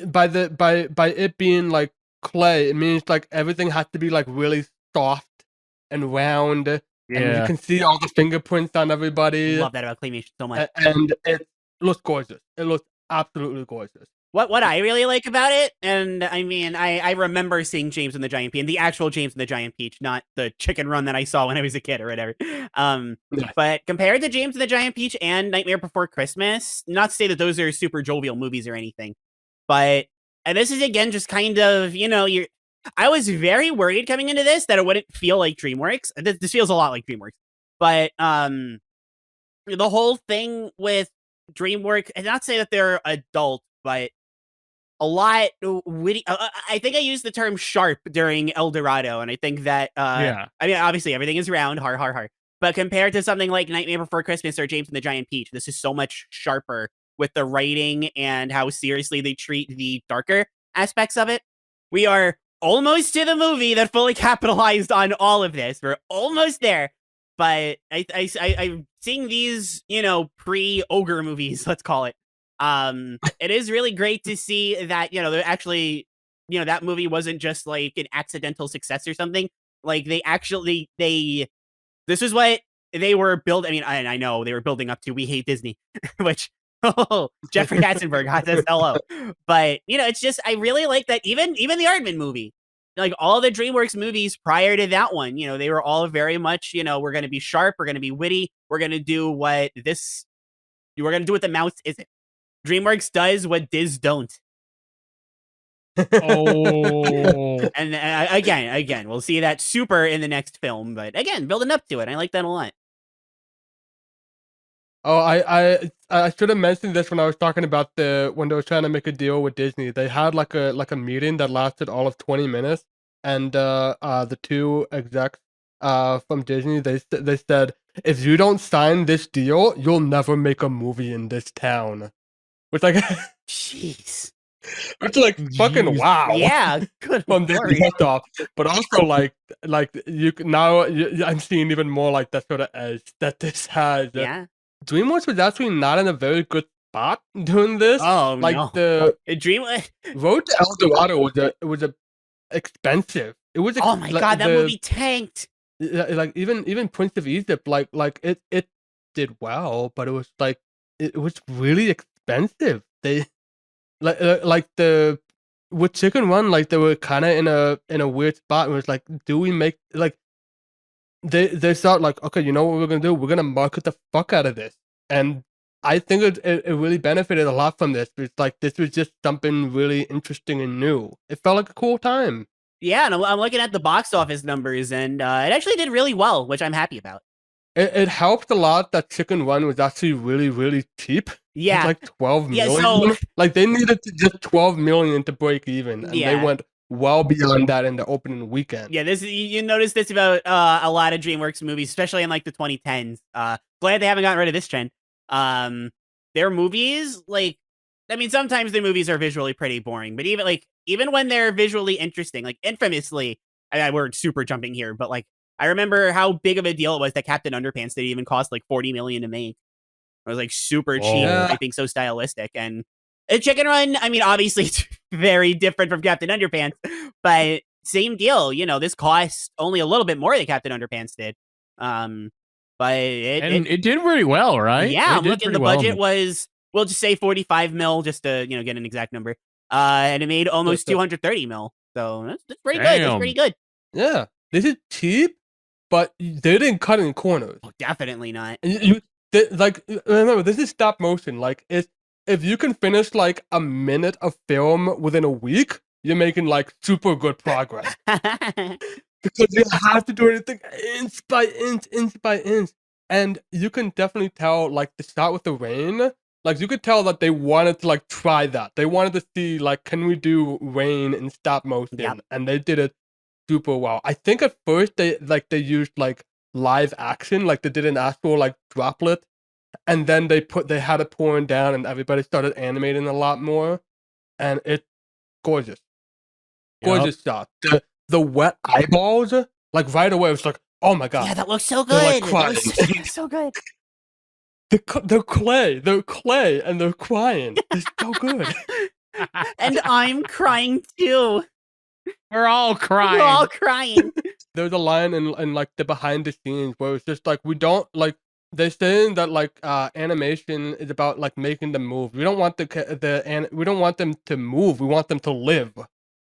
By it being like clay, it means like everything has to be like really soft and round, and you Yeah. can see all the fingerprints on everybody. Love that about claymation so much. And it looks gorgeous. It looks absolutely gorgeous. What I really like about it, and I mean, I remember seeing James and the Giant Peach, and the actual James and the Giant Peach, not the chicken run that I saw when I was a kid or whatever. Yeah. But compared to James and the Giant Peach and Nightmare Before Christmas, not to say that those are super jovial movies or anything, but and this is again just kind of, you know, I was very worried coming into this that it wouldn't feel like DreamWorks. This feels a lot like DreamWorks, but the whole thing with DreamWorks, and not to say that they're adult, but a lot witty. I think I used the term sharp during El Dorado, and I think that Yeah. I mean, obviously everything is round, har. But compared to something like Nightmare Before Christmas or James and the Giant Peach, this is so much sharper with the writing and how seriously they treat the darker aspects of it. We are almost to the movie that fully capitalized on all of this. We're almost there. But I'm seeing these, you know, pre-ogre movies, let's call it. It is really great to see that, you know, they're actually, you know, that movie wasn't just like an accidental success or something. Like they actually, this is what they were building. I mean, I know they were building up to We Hate Disney, which, Jeffrey Katzenberg says hello. But, you know, it's just, I really like that even the Aardman movie, like all the DreamWorks movies prior to that one, you know, they were all very much, you know, we're going to be sharp, we're going to be witty, we're going to do what the mouse isn't. DreamWorks does what Diz don't. Oh. And again, we'll see that super in the next film, but again, building up to it. I like that a lot. Oh, I should have mentioned this when I was talking about when they were trying to make a deal with Disney. They had like a meeting that lasted all of 20 minutes, and the two execs from Disney, they said, if you don't sign this deal, you'll never make a movie in this town. Which like, jeez, which like fucking Jeez. wow. Yeah, good From Disney off, but also like you now I'm seeing even more like that sort of edge that this has. Yeah. DreamWorks was actually not in a very good spot doing this. Oh, like no. the DreamWorks Road to El Dorado was expensive. It was oh my god, that movie tanked. like even Prince of Egypt, like it did well, but it was like it was really expensive. They like the with Chicken Run, like they were kind of in a weird spot. It was like, do we make like they thought like, okay, you know what we're gonna do? We're gonna market the fuck out of this, and I think it really benefited a lot from this. It's like this was just something really interesting and new. It felt like a cool time. Yeah, and I'm looking at the box office numbers, and it actually did really well, which I'm happy about. It helped a lot that Chicken Run was actually really, really cheap. Yeah. It's like 12 Yeah, million. so Like they needed just 12 million to break even, and they went well beyond that in the opening weekend. Yeah, this you notice this about a lot of DreamWorks movies, especially in like the 2010s. Glad they haven't gotten rid of this trend. Their movies, like, I mean, sometimes the movies are visually pretty boring, but even when they're visually interesting, like infamously, we're super jumping here, but like I remember how big of a deal it was that Captain Underpants didn't even cost like 40 million to make. It was like super cheap. Yeah. I think so stylistic. And Chicken Run, I mean, obviously it's very different from Captain Underpants, but same deal. You know, this cost only a little bit more than Captain Underpants did. But it did pretty well, right? Yeah, I'm looking. The budget was, we'll just say 45 mil, just to get an exact number. And it made almost 230 mil. So that's pretty good. That's pretty good. Yeah, this is cheap, but they didn't cut any corners. Oh, definitely not. Like remember, this is stop motion. Like if you can finish like a minute of film within a week, you're making like super good progress. Because you have to do anything inch by inch. And you can definitely tell, like, the shot with the rain, like, you could tell that they wanted to, like, try that. They wanted to see, like, can we do rain in stop motion? Yep. And they did it super well. I think at first they used like live action, like they did an actual like droplet, and then they had it pouring down, and everybody started animating a lot more, and it's gorgeous, gorgeous shot. The wet eyeballs, like right away, it's like, oh my god, Yeah, that looks so they're like good. That crying. looks so good. They're clay, and they're crying. It's so good. And I'm crying too. We're all crying. We're all crying. There's a line in like the behind the scenes where it's just like, we don't like, they're saying that like animation is about like making them move. We don't want we don't want them to move. We want them to live.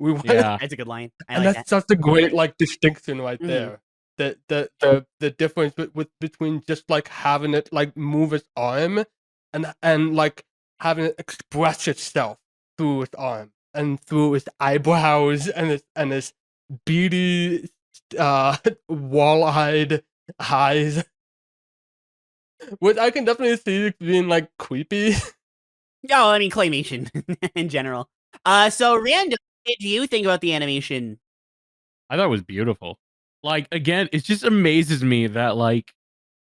We want, Yeah. That's a good line. I and like that's that. such a great like distinction right Mhm. there. The difference between just like having it like move its arm and like having it express itself through its arm and through its eyebrows and its beady wall-eyed eyes, which I can definitely see being like creepy. Oh, I mean claymation in general. So Random, what did you think about the animation? I thought it was beautiful. Like, again, it just amazes me that like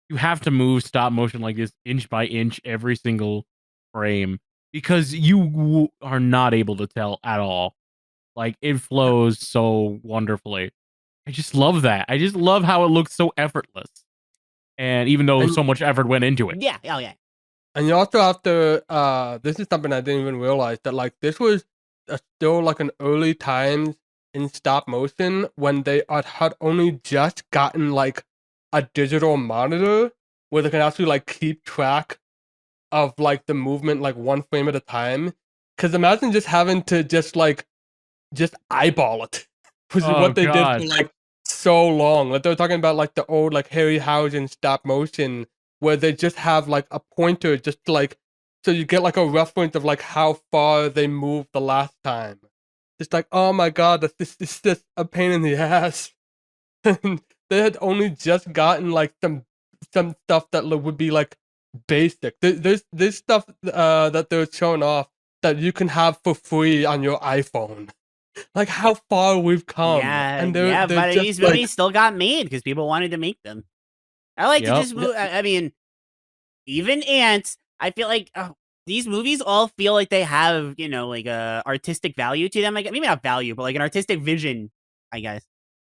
you have to move stop motion like this inch by inch every single frame because you are not able to tell at all. Like, it flows so wonderfully. I just love that. I just love how it looks so effortless. And even though And- so much effort went into it. Yeah, oh yeah. And you also have to, this is something I didn't even realize, that like this was still like an early times in stop motion when they had only just gotten like a digital monitor where they can actually like keep track of like the movement like one frame at a time. Cause imagine just having to just eyeball it. Was Oh, what they God. did for like so long. Like they were talking about like the old like Harryhausen stop motion where they just have like a pointer just to like, so you get like a reference of like how far they moved the last time. Just like, oh my god, this is just a pain in the ass. And they had only just gotten like some stuff that would be like basic. There's stuff that they're showing off that you can have for free on your iPhone. Like how far we've come. Yeah, And yeah, they're but just these like, movies still got made because people wanted to make them. I like to Yep. just move. I mean, even Ants, I feel like these movies all feel like they have, you know, like a artistic value to them. Like maybe not value, but like an artistic vision, I guess.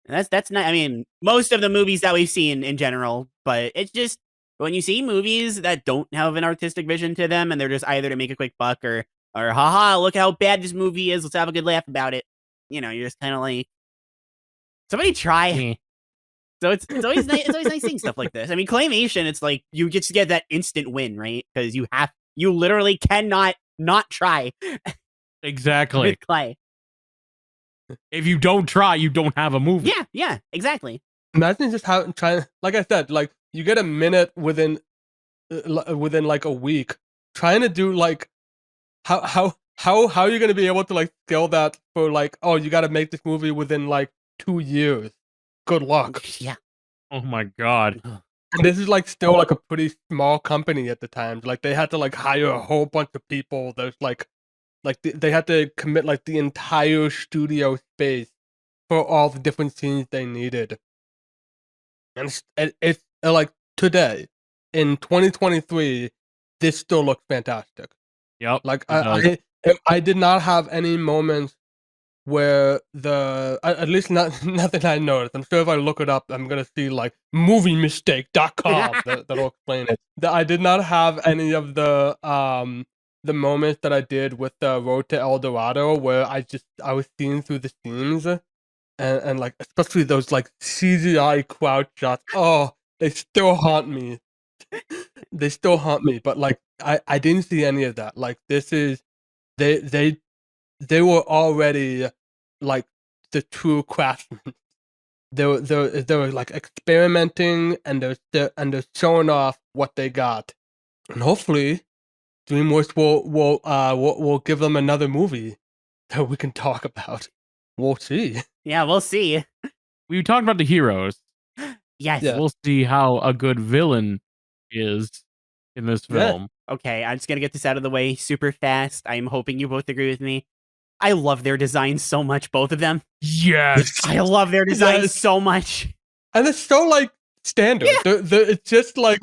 And that's not. I mean, most of the movies that we've seen in general, but it's just when you see movies that don't have an artistic vision to them, and they're just either to make a quick buck or haha, look how bad this movie is. Let's have a good laugh about it. You know, you're just kind of like, somebody try. Eh. So it's always nice. It's always nice seeing stuff like this. I mean, claymation, it's like you just get that instant win, right? Because you literally cannot not try Exactly. with clay. If you don't try, you don't have a movie. Yeah, exactly. imagine just trying, like I said, like you get a minute within like a week trying to do like how are you gonna be able to like scale that for like, oh, you got to make this movie within like 2 years. Good luck. Yeah. Oh my god. And this is like still like a pretty small company at the time. Like they had to like hire a whole bunch of people. There's like they had to commit like the entire studio space for all the different scenes they needed. And it's like today in 2023, this still looks fantastic. Yep. Like it I did not have any moments where at least nothing I noticed. I'm sure if I look it up, I'm gonna see like moviemistake.com that'll explain it. I did not have any of the moments that I did with the Road to El Dorado where I was seeing through the scenes and like especially those like CGI crowd shots. Oh, they still haunt me. They still haunt me. But like I didn't see any of that. Like this is they were already like the true craftsmen. They were like experimenting and they're showing off what they got. And hopefully DreamWorks will give them another movie that we can talk about. We'll see. Yeah, we'll see. We talked about the heroes. Yes. Yeah. We'll see how a good villain is in this Yeah. film. Okay, I'm just gonna get this out of the way super fast. I'm hoping you both agree with me. I love their designs so much, both of them. Yes. I love their designs Yes. so much. And it's so like standard. It's just like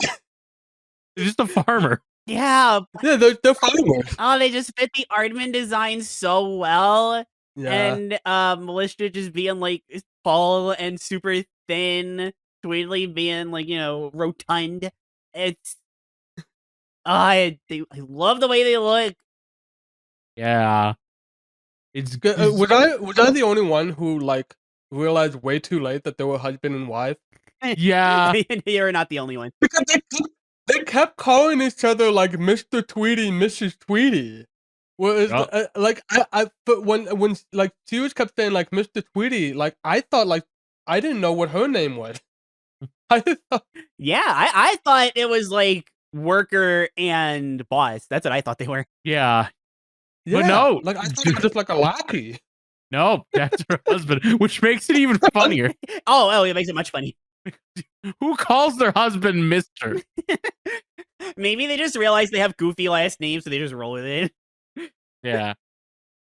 It's just a farmer. Yeah. yeah, they're farmers. Oh, they just fit the Aardman design so well. Yeah. And Melissa just being like tall and super thin, Tweedly being like, rotund. It's I love the way they look. Yeah. It's Was I the only one who like realized way too late that they were husband and wife? Yeah. You're not the only one. Because they kept calling each other like Mr. Tweety, Mrs. Tweety. Whereas, Yup. like but when like Hughes kept saying like Mr. Tweety, like I thought like I didn't know what her name was. I thought, Yeah, I thought it was like worker and boss. That's what I thought they were. Yeah. yeah, But no. like I thought it was just like a lackey. No, that's her husband, which makes it even funnier. Oh, it makes it much funny. Who calls their husband Mister? Maybe they just realized they have goofy last names, so they just roll with it. Yeah.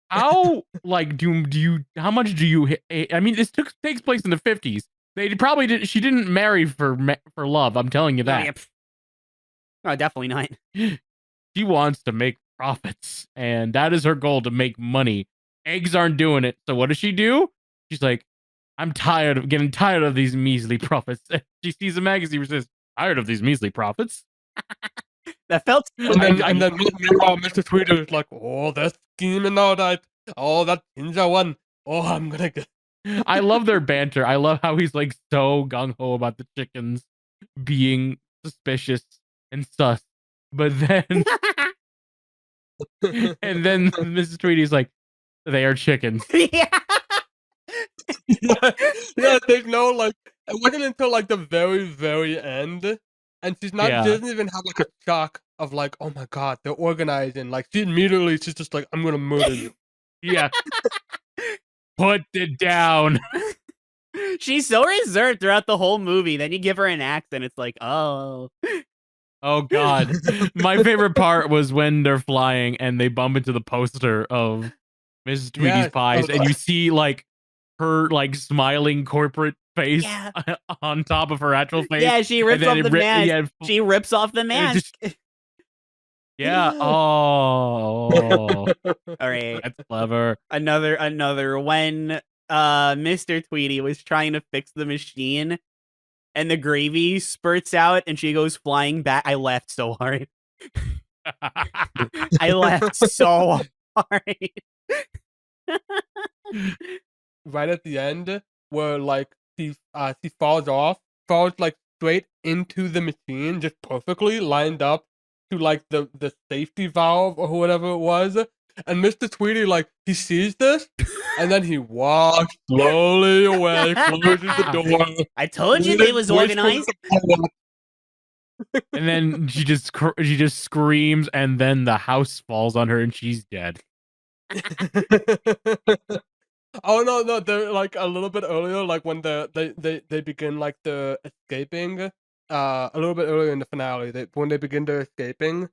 How like do you how much do you I mean this takes place in the 50s. They probably didn't she didn't marry for love, I'm telling you Oh, that. yeah, oh, definitely not. She wants to make profits and that is her goal, to make money. Eggs aren't doing it. So what does she do? She's like, I'm getting tired of these measly profits. She sees a magazine which says, tired of these measly profits. That felt. And then meanwhile, Mr. Tweety is like, oh, they're scheming all that. Oh, that ninja one. Oh, I'm gonna get. I love their banter. I love how he's like so gung-ho about the chickens being suspicious and sus. But then and then Mrs. Tweety's like, they are chickens. Yeah. yeah, there's no like. It wasn't until like the very, very end, and she's not. Yeah. She doesn't even have like a shock of like, oh my god, they're organizing. Like she's just like, I'm gonna murder you. Yeah. Put it down. She's so reserved throughout the whole movie. Then you give her an axe, and it's like, oh. Oh god. My favorite part was when they're flying and they bump into the poster of Mrs. Tweety's Yes. pies, and you see like her like smiling corporate face Yeah. on top of her actual face. Yeah, she rips then off it the mask. yeah, She rips off the it mask. yeah. Oh, All right. that's clever. Another. When Mr. Tweety was trying to fix the machine and the gravy spurts out and she goes flying back, I laughed so hard. I laughed so hard. Right at the end, where like she falls like straight into the machine, just perfectly lined up to like the safety valve or whatever it was. And Mr. Tweety, like, he sees this, and then he walks slowly away, closes the door. I told you they was waits for organized. the And then she just screams, and then the house falls on her, and she's dead. Oh no, they're like a little bit earlier, like when they begin like the escaping. A little bit earlier in the finale, when they begin their escaping,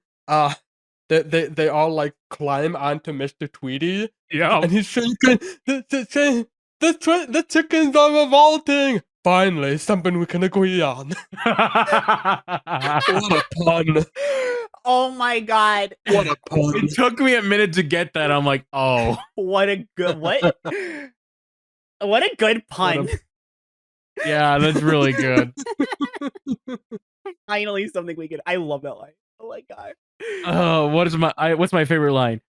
they all like climb onto Mr. Tweety, Yeah. and he's shaking. The chickens are revolting. Finally, something we can agree on. What a pun! Oh my god. What a pun! It took me a minute to get that. I'm like, oh. What a good what? What a good pun. Yeah, that's really good. Finally something we could. I love that line. Oh my god. Oh, what's my favorite line?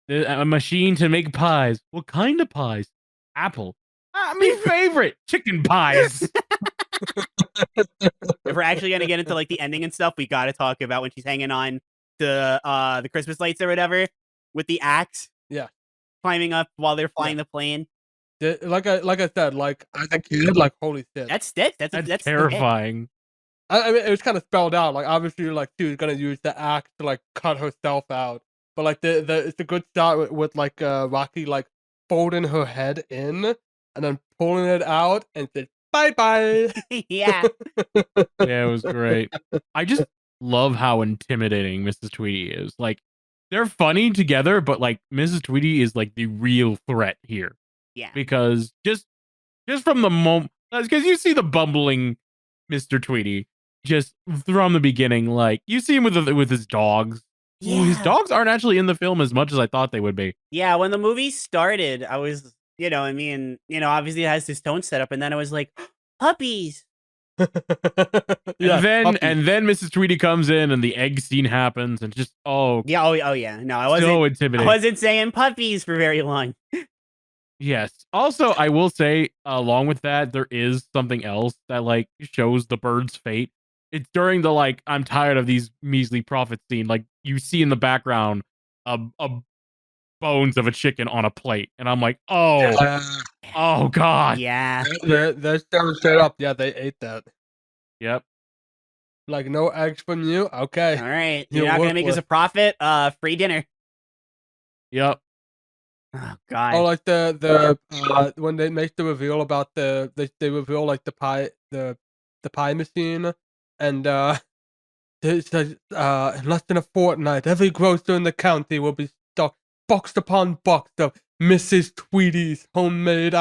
A machine to make pies. What kind of pies? Apple. My favorite. Chicken pies. If we're actually gonna get into like the ending and stuff, we gotta talk about when she's hanging on to the Christmas lights or whatever with the axe. Yeah. Climbing up while they're flying the plane. Like I said, like as a kid, like holy shit, That's sticks. That's terrifying. I mean, it was kind of spelled out. Like obviously, like she was gonna use the axe to like cut herself out, but like it's a good start with like Rocky like folding her head in and then pulling it out and said bye bye. Yeah. Yeah, it was great. I just love how intimidating Mrs. Tweety is. Like, they're funny together, but like Mrs. Tweety is like the real threat here Yeah. because just from the moment, because you see the bumbling Mr. Tweety just from the beginning, like you see him with his dogs. Ooh, his Yeah. dogs aren't actually in the film as much as I thought they would be. Yeah, when the movie started, I was, obviously it has this tone set up, and then I was like, puppies. Yeah, And then Mrs. Tweety comes in and the egg scene happens and just Yeah, oh yeah. No, so I intimidating. wasn't saying puppies for very long. Yes. Also, I will say, along with that, there is something else that like shows the bird's fate. It's during the like, I'm tired of these measly prophets scene. Like you see in the background, a bones of a chicken on a plate, and I'm like, oh god. Yeah. they're staring straight up. Yeah, they ate that. Yep. Like no eggs from you. Okay. All right. You're You're not gonna make us a worthless. profit. Free dinner. Yep. Oh god. Oh, like the when they make the reveal about they reveal like the pie machine, and it says in less than a fortnight, every grocer in the county will be stocked box upon box of Mrs. Tweety's homemade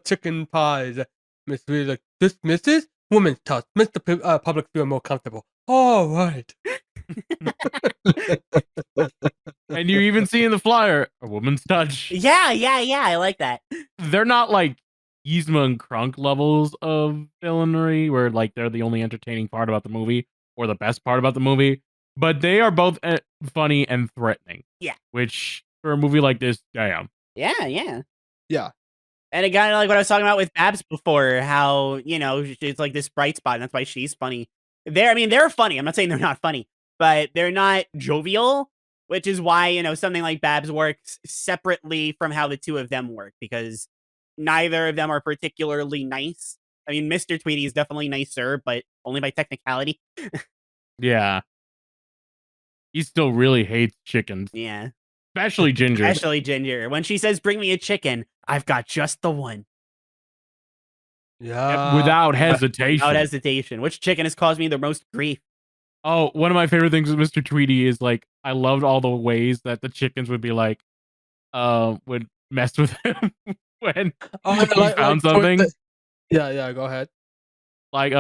chicken pies. Miss Tweety's like, this Mrs. Woman's touch. Mr. Public feel more comfortable. All right. And you even see in the flyer a woman's touch. Yeah. I like that. They're not like Yzma and Krunk levels of villainy, where like they're the only entertaining part about the movie or the best part about the movie, but they are both funny and threatening. Yeah. Which for a movie like this, damn. Yeah. Yeah. And it kind of like what I was talking about with Babs before, how, it's like this bright spot, and that's why she's funny. They're funny. I'm not saying they're not funny, but they're not jovial, which is why, something like Babs works separately from how the two of them work, because neither of them are particularly nice. I mean, Mr. Tweety is definitely nicer, but only by technicality. Yeah. He still really hates chickens. Yeah. Especially Ginger. Especially Ginger. When she says, bring me a chicken, I've got just the one. Yeah. Without hesitation. Without hesitation. Which chicken has caused me the most grief? Oh, one of my favorite things with Mr. Tweety is like, I loved all the ways that the chickens would be like, would mess with him when he found something. Yeah, go ahead. Like,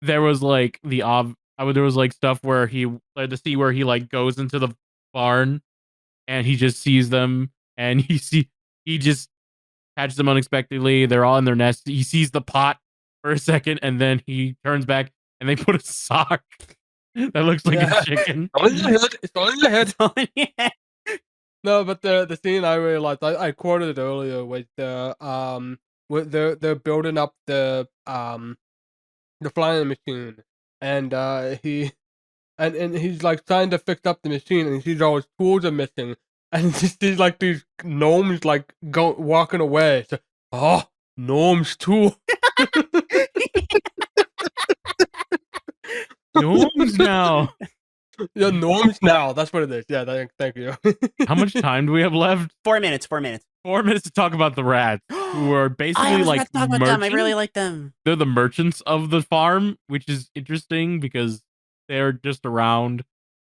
there was like there was like stuff where the scene where he like goes into the barn and he just sees them and he just catches them unexpectedly. They're all in their nest. He sees the pot for a second and then he turns back and they put a sock that looks like a chicken. It's all in your head. No, but the scene I really liked, I quoted it earlier with with they're building up the flying machine, and and he's like trying to fix up the machine, and he sees all his tools are missing, and he sees like these gnomes like walking away. So, gnomes too. Gnomes now. Yeah, gnomes now. That's what it is. Yeah, thank you. How much time do we have left? 4 minutes. 4 minutes. 4 minutes to talk about the rats, who are basically like merchants. Them. I really like them. They're the merchants of the farm, which is interesting because they're just around,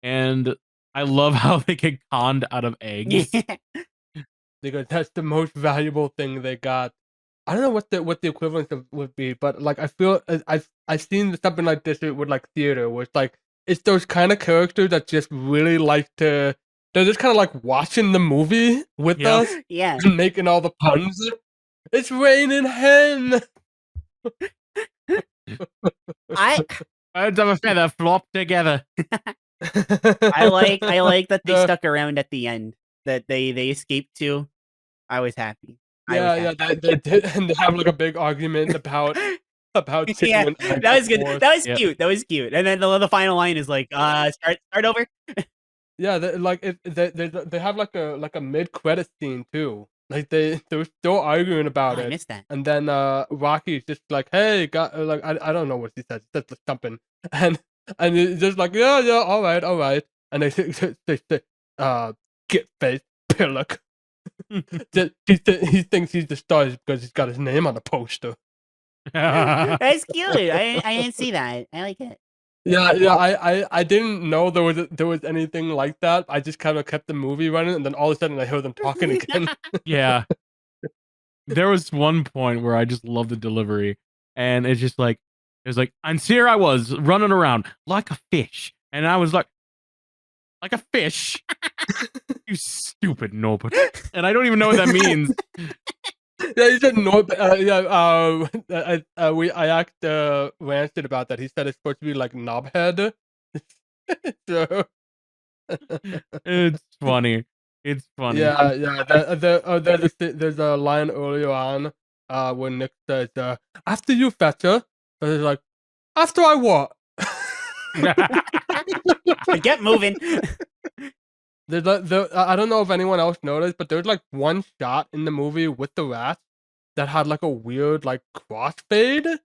and I love how they get conned out of eggs. Because that's the most valuable thing they got. I don't know what the equivalent would be, but like I feel I've seen something like this with like theater, where it's like it's those kind of characters that just really like to. They're just kind of like watching the movie with us, yeah, and making all the puns. It's raining hen. I Birds of a feather flop together. I like that they stuck around at the end. That they escaped to. I was happy. Yeah, they did, and they have like a big argument about chicken. Yeah, and that was good. forth. That was cute. That was cute. And then the final line is like, start over. Yeah, they have like a mid credit scene too. Like they were still arguing about it. I missed that. And then Rocky's just like, "Hey, like I don't know what he says. He says something, and it's just like, yeah, all right. And they say, get face pillock. He thinks he's the star because he's got his name on the poster. That's cute. I didn't see that. I like it. Yeah. I didn't know there was anything like that. I just kind of kept the movie running, and then all of a sudden I heard them talking again. Yeah. There was one point where I just loved the delivery, and it's just like it was like, and here I was running around like a fish, and I was like a fish, you stupid nobody, and I don't even know what that means. Yeah, he said no. Yeah, I asked Rancid about that. He said it's supposed to be like knobhead. So It's funny. It's funny. yeah. There's a line earlier on, when Nick says, "After you, Fetcher," and he's like, "After I what?" Get moving. I don't know if anyone else noticed, but there's like one shot in the movie with the rats that had like a weird like crossfade.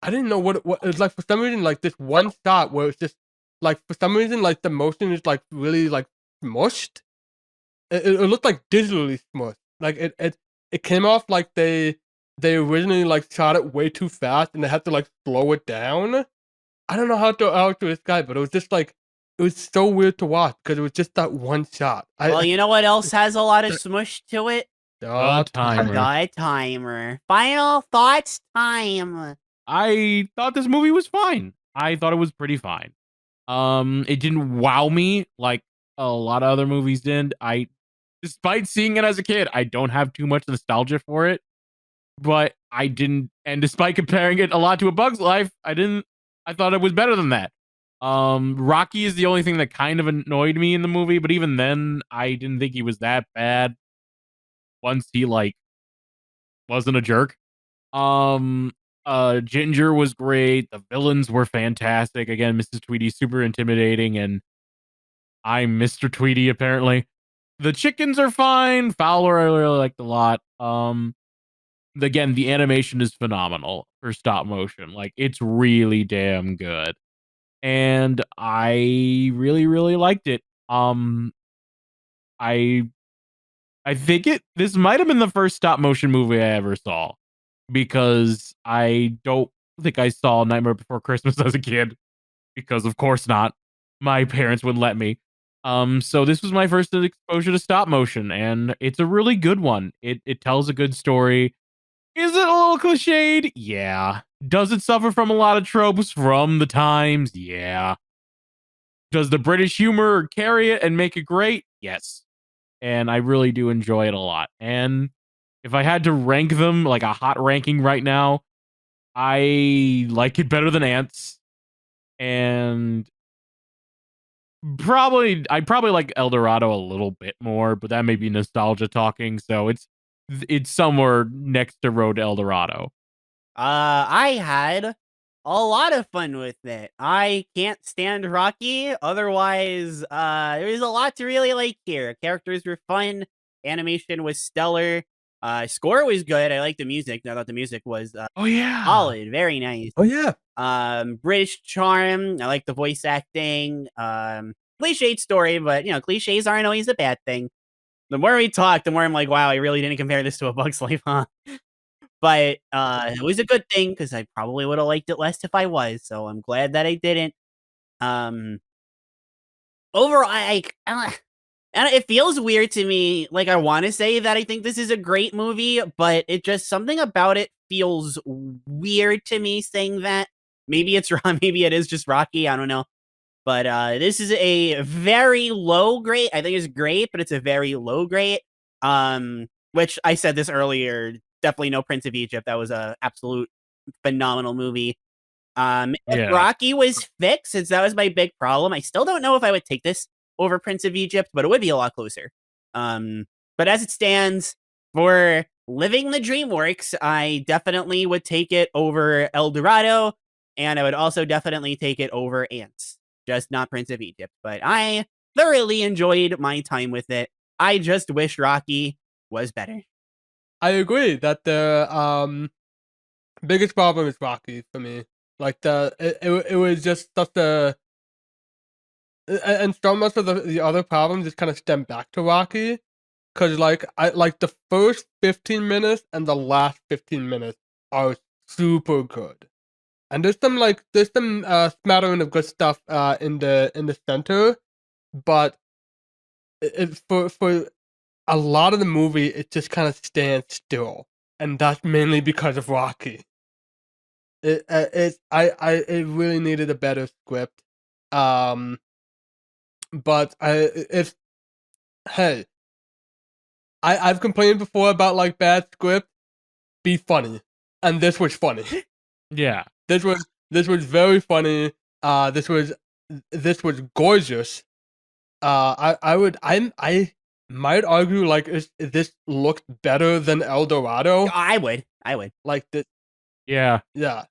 I didn't know what it's like for some reason. Like this one shot where it's just like for some reason like the motion is like really like smushed. It looked like digitally smushed. Like it came off like they originally like shot it way too fast and they had to like slow it down. I don't know how to describe, but it was just like it was so weird to watch because it was just that one shot. Well, you know what else has a lot of smush to it? The timer. The timer. Final thoughts time. I thought this movie was fine. I thought it was pretty fine. It didn't wow me like a lot of other movies did. Despite seeing it as a kid, I don't have too much nostalgia for it. But I didn't, and despite comparing it a lot to A Bug's Life, I thought it was better than that. Rocky is the only thing that kind of annoyed me in the movie, but even then, I didn't think he was that bad once he, like, wasn't a jerk. Ginger was great. The villains were fantastic. Again, Mrs. Tweedy, super intimidating, and I'm Mr. Tweedy, apparently. The chickens are fine. Fowler, I really liked a lot. Again, the animation is phenomenal for stop motion. Like, it's really damn good. And I really, really liked it. I think this might have been the first stop motion movie I ever saw, because I don't think I saw Nightmare Before Christmas as a kid, because of course not. My parents wouldn't let me. So this was my first exposure to stop motion, and it's a really good one. It tells a good story. Is it a little cliched? Yeah. Does it suffer from a lot of tropes from the times? Yeah. Does the British humor carry it and make it great? Yes. And I really do enjoy it a lot. And if I had to rank them, like a hot ranking right now, I like it better than Ants. And I probably like El Dorado a little bit more, but that may be nostalgia talking. So it's somewhere next to Road to El Dorado. I had a lot of fun with it. I can't stand Rocky. Otherwise, there's a lot to really like here. Characters were fun. Animation was stellar. Score was good. I liked the music. I thought the music was Oh yeah. solid. Very nice. Oh yeah. British charm. I like the voice acting. Cliched story, but you know, cliches aren't always a bad thing. The more we talk, the more I'm like, wow, I really didn't compare this to A Bug's Life, huh? But it was a good thing because I probably would have liked it less if I was. So I'm glad that I didn't. Overall, and it feels weird to me. Like I want to say that I think this is a great movie, but it just something about it feels weird to me saying that. Maybe it's wrong. Maybe it is just Rocky. I don't know. But this is a very low grade. I think it's great, but it's a very low grade. Which I said this earlier. Definitely no Prince of Egypt. That was a absolute phenomenal movie. If Rocky was fixed, since that was my big problem, I still don't know if I would take this over Prince of Egypt, but it would be a lot closer. But as it stands, for Living the DreamWorks, I definitely would take it over El Dorado, and I would also definitely take it over Ants. Just not Prince of Egypt. But I thoroughly enjoyed my time with it. I just wish Rocky was better. I agree that the biggest problem is Rocky for me. Like it was just such a and so much of the other problems just kind of stem back to Rocky, because like I like the first 15 minutes and the last 15 minutes are super good. And there's some smattering of good stuff in the center, but for a lot of the movie it just kind of stands still, and that's mainly because of Rocky. It really needed a better script, but hey, I've complained before about like bad script. Be funny, and this was funny. Yeah. This was very funny. This was gorgeous. I might argue like this looked better than El Dorado. I would. Like the Yeah. yeah,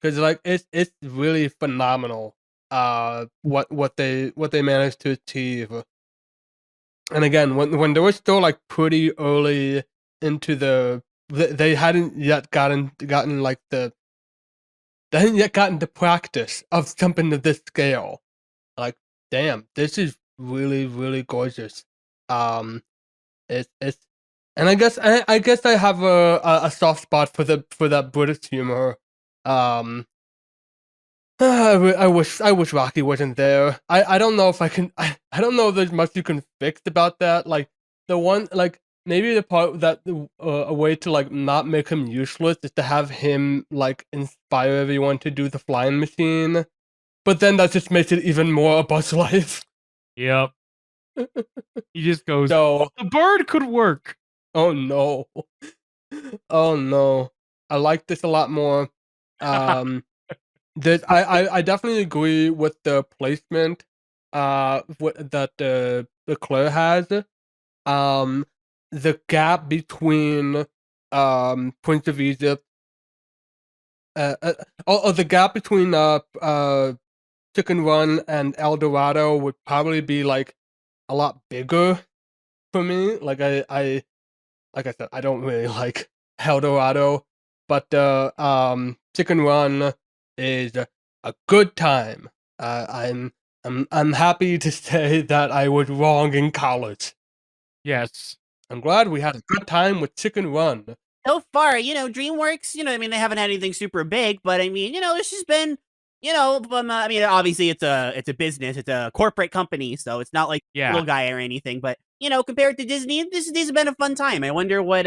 because like it's really phenomenal. What they managed to achieve. And again, when they were still like pretty early into they hadn't yet gotten like they hadn't yet gotten the practice of something to this scale. Like, damn, this is really, really gorgeous. It's and I guess I have a soft spot for that British humor. I wish Rocky wasn't there. I don't know if I can. I don't know if there's much you can fix about that. Like the one, like maybe the part that a way to like not make him useless is to have him like inspire everyone to do the flying machine. But then that just makes it even more a Buzz Life. Yep. He just goes, So, the bird could work. oh no. Oh no. I like this a lot more. I definitely agree with the placement that the Claire has. The gap between Prince of Egypt the gap between Chicken Run and El Dorado would probably be like a lot bigger for me. Like like I said, I don't really like El Dorado, but Chicken Run is a good time. I'm happy to say that I was wrong in college. Yes. I'm glad we had a good time with Chicken Run. So far, DreamWorks, I mean, they haven't had anything super big, but I mean, this has been, I mean, obviously it's a business, it's a corporate company, so it's not like little guy or anything, but compared to Disney, this has been a fun time. I wonder what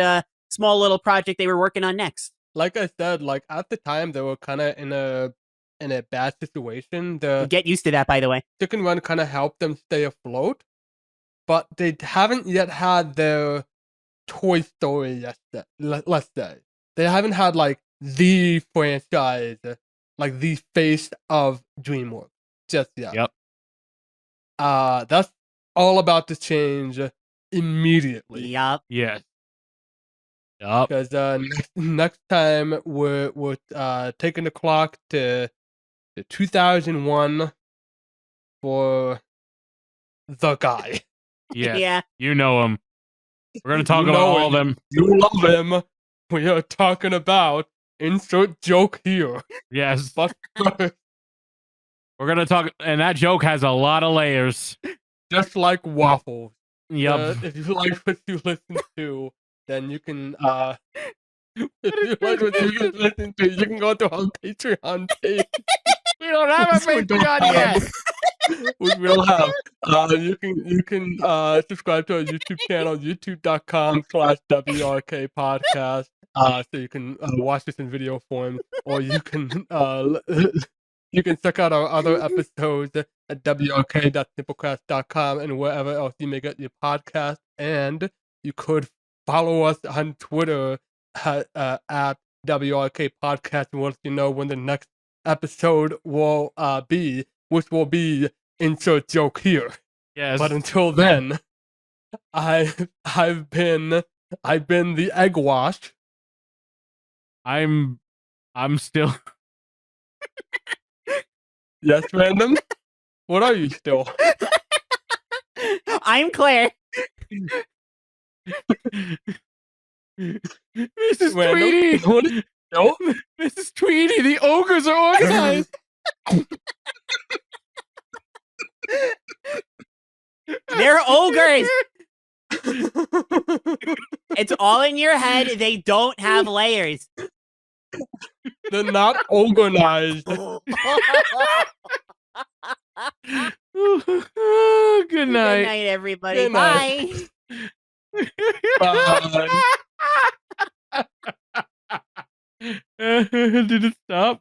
small little project they were working on next. Like I said, like at the time they were kind of in a bad situation. The Get used to that, by the way. Chicken Run kind of helped them stay afloat, but they haven't yet had their Toy Story yet. Let's say they haven't had like the franchise, like the face of DreamWorks just yet. Yep. That's all about to change immediately. Yup. Yes. Yup. Because next time we're taking the clock to 2001 for the guy. Yes. Yeah. You know him. We're gonna talk You about know all of him. them. You love him. We are talking about insert joke here. Yes. But first, We're gonna talk, and that joke has a lot of layers. just like waffles. Yep. If you like what you listen to, then you can if you like what you listen to, you can go to our Patreon page. We don't have a Patreon yet. We will have. You can subscribe to our YouTube channel, youtube.com/WRK podcast. So you can watch this in video form, or you can you can check out our other episodes at wrk.simplecast.com and wherever else you may get your podcast. And you could follow us on Twitter at WRK Podcast, and we'll let you know when the next episode will be, which will be insert joke here. Yes. But until then, I've been the egg wash. I'm still. Yes, Random. What are you still? I'm Claire. Mrs. Random? Tweety. What is no? Mrs. Tweety, the ogres are organized. They're ogres. It's all in your head. They don't have layers. They're not organized. Good Good night. night, everybody. Good night. Bye. Bye. Did it stop?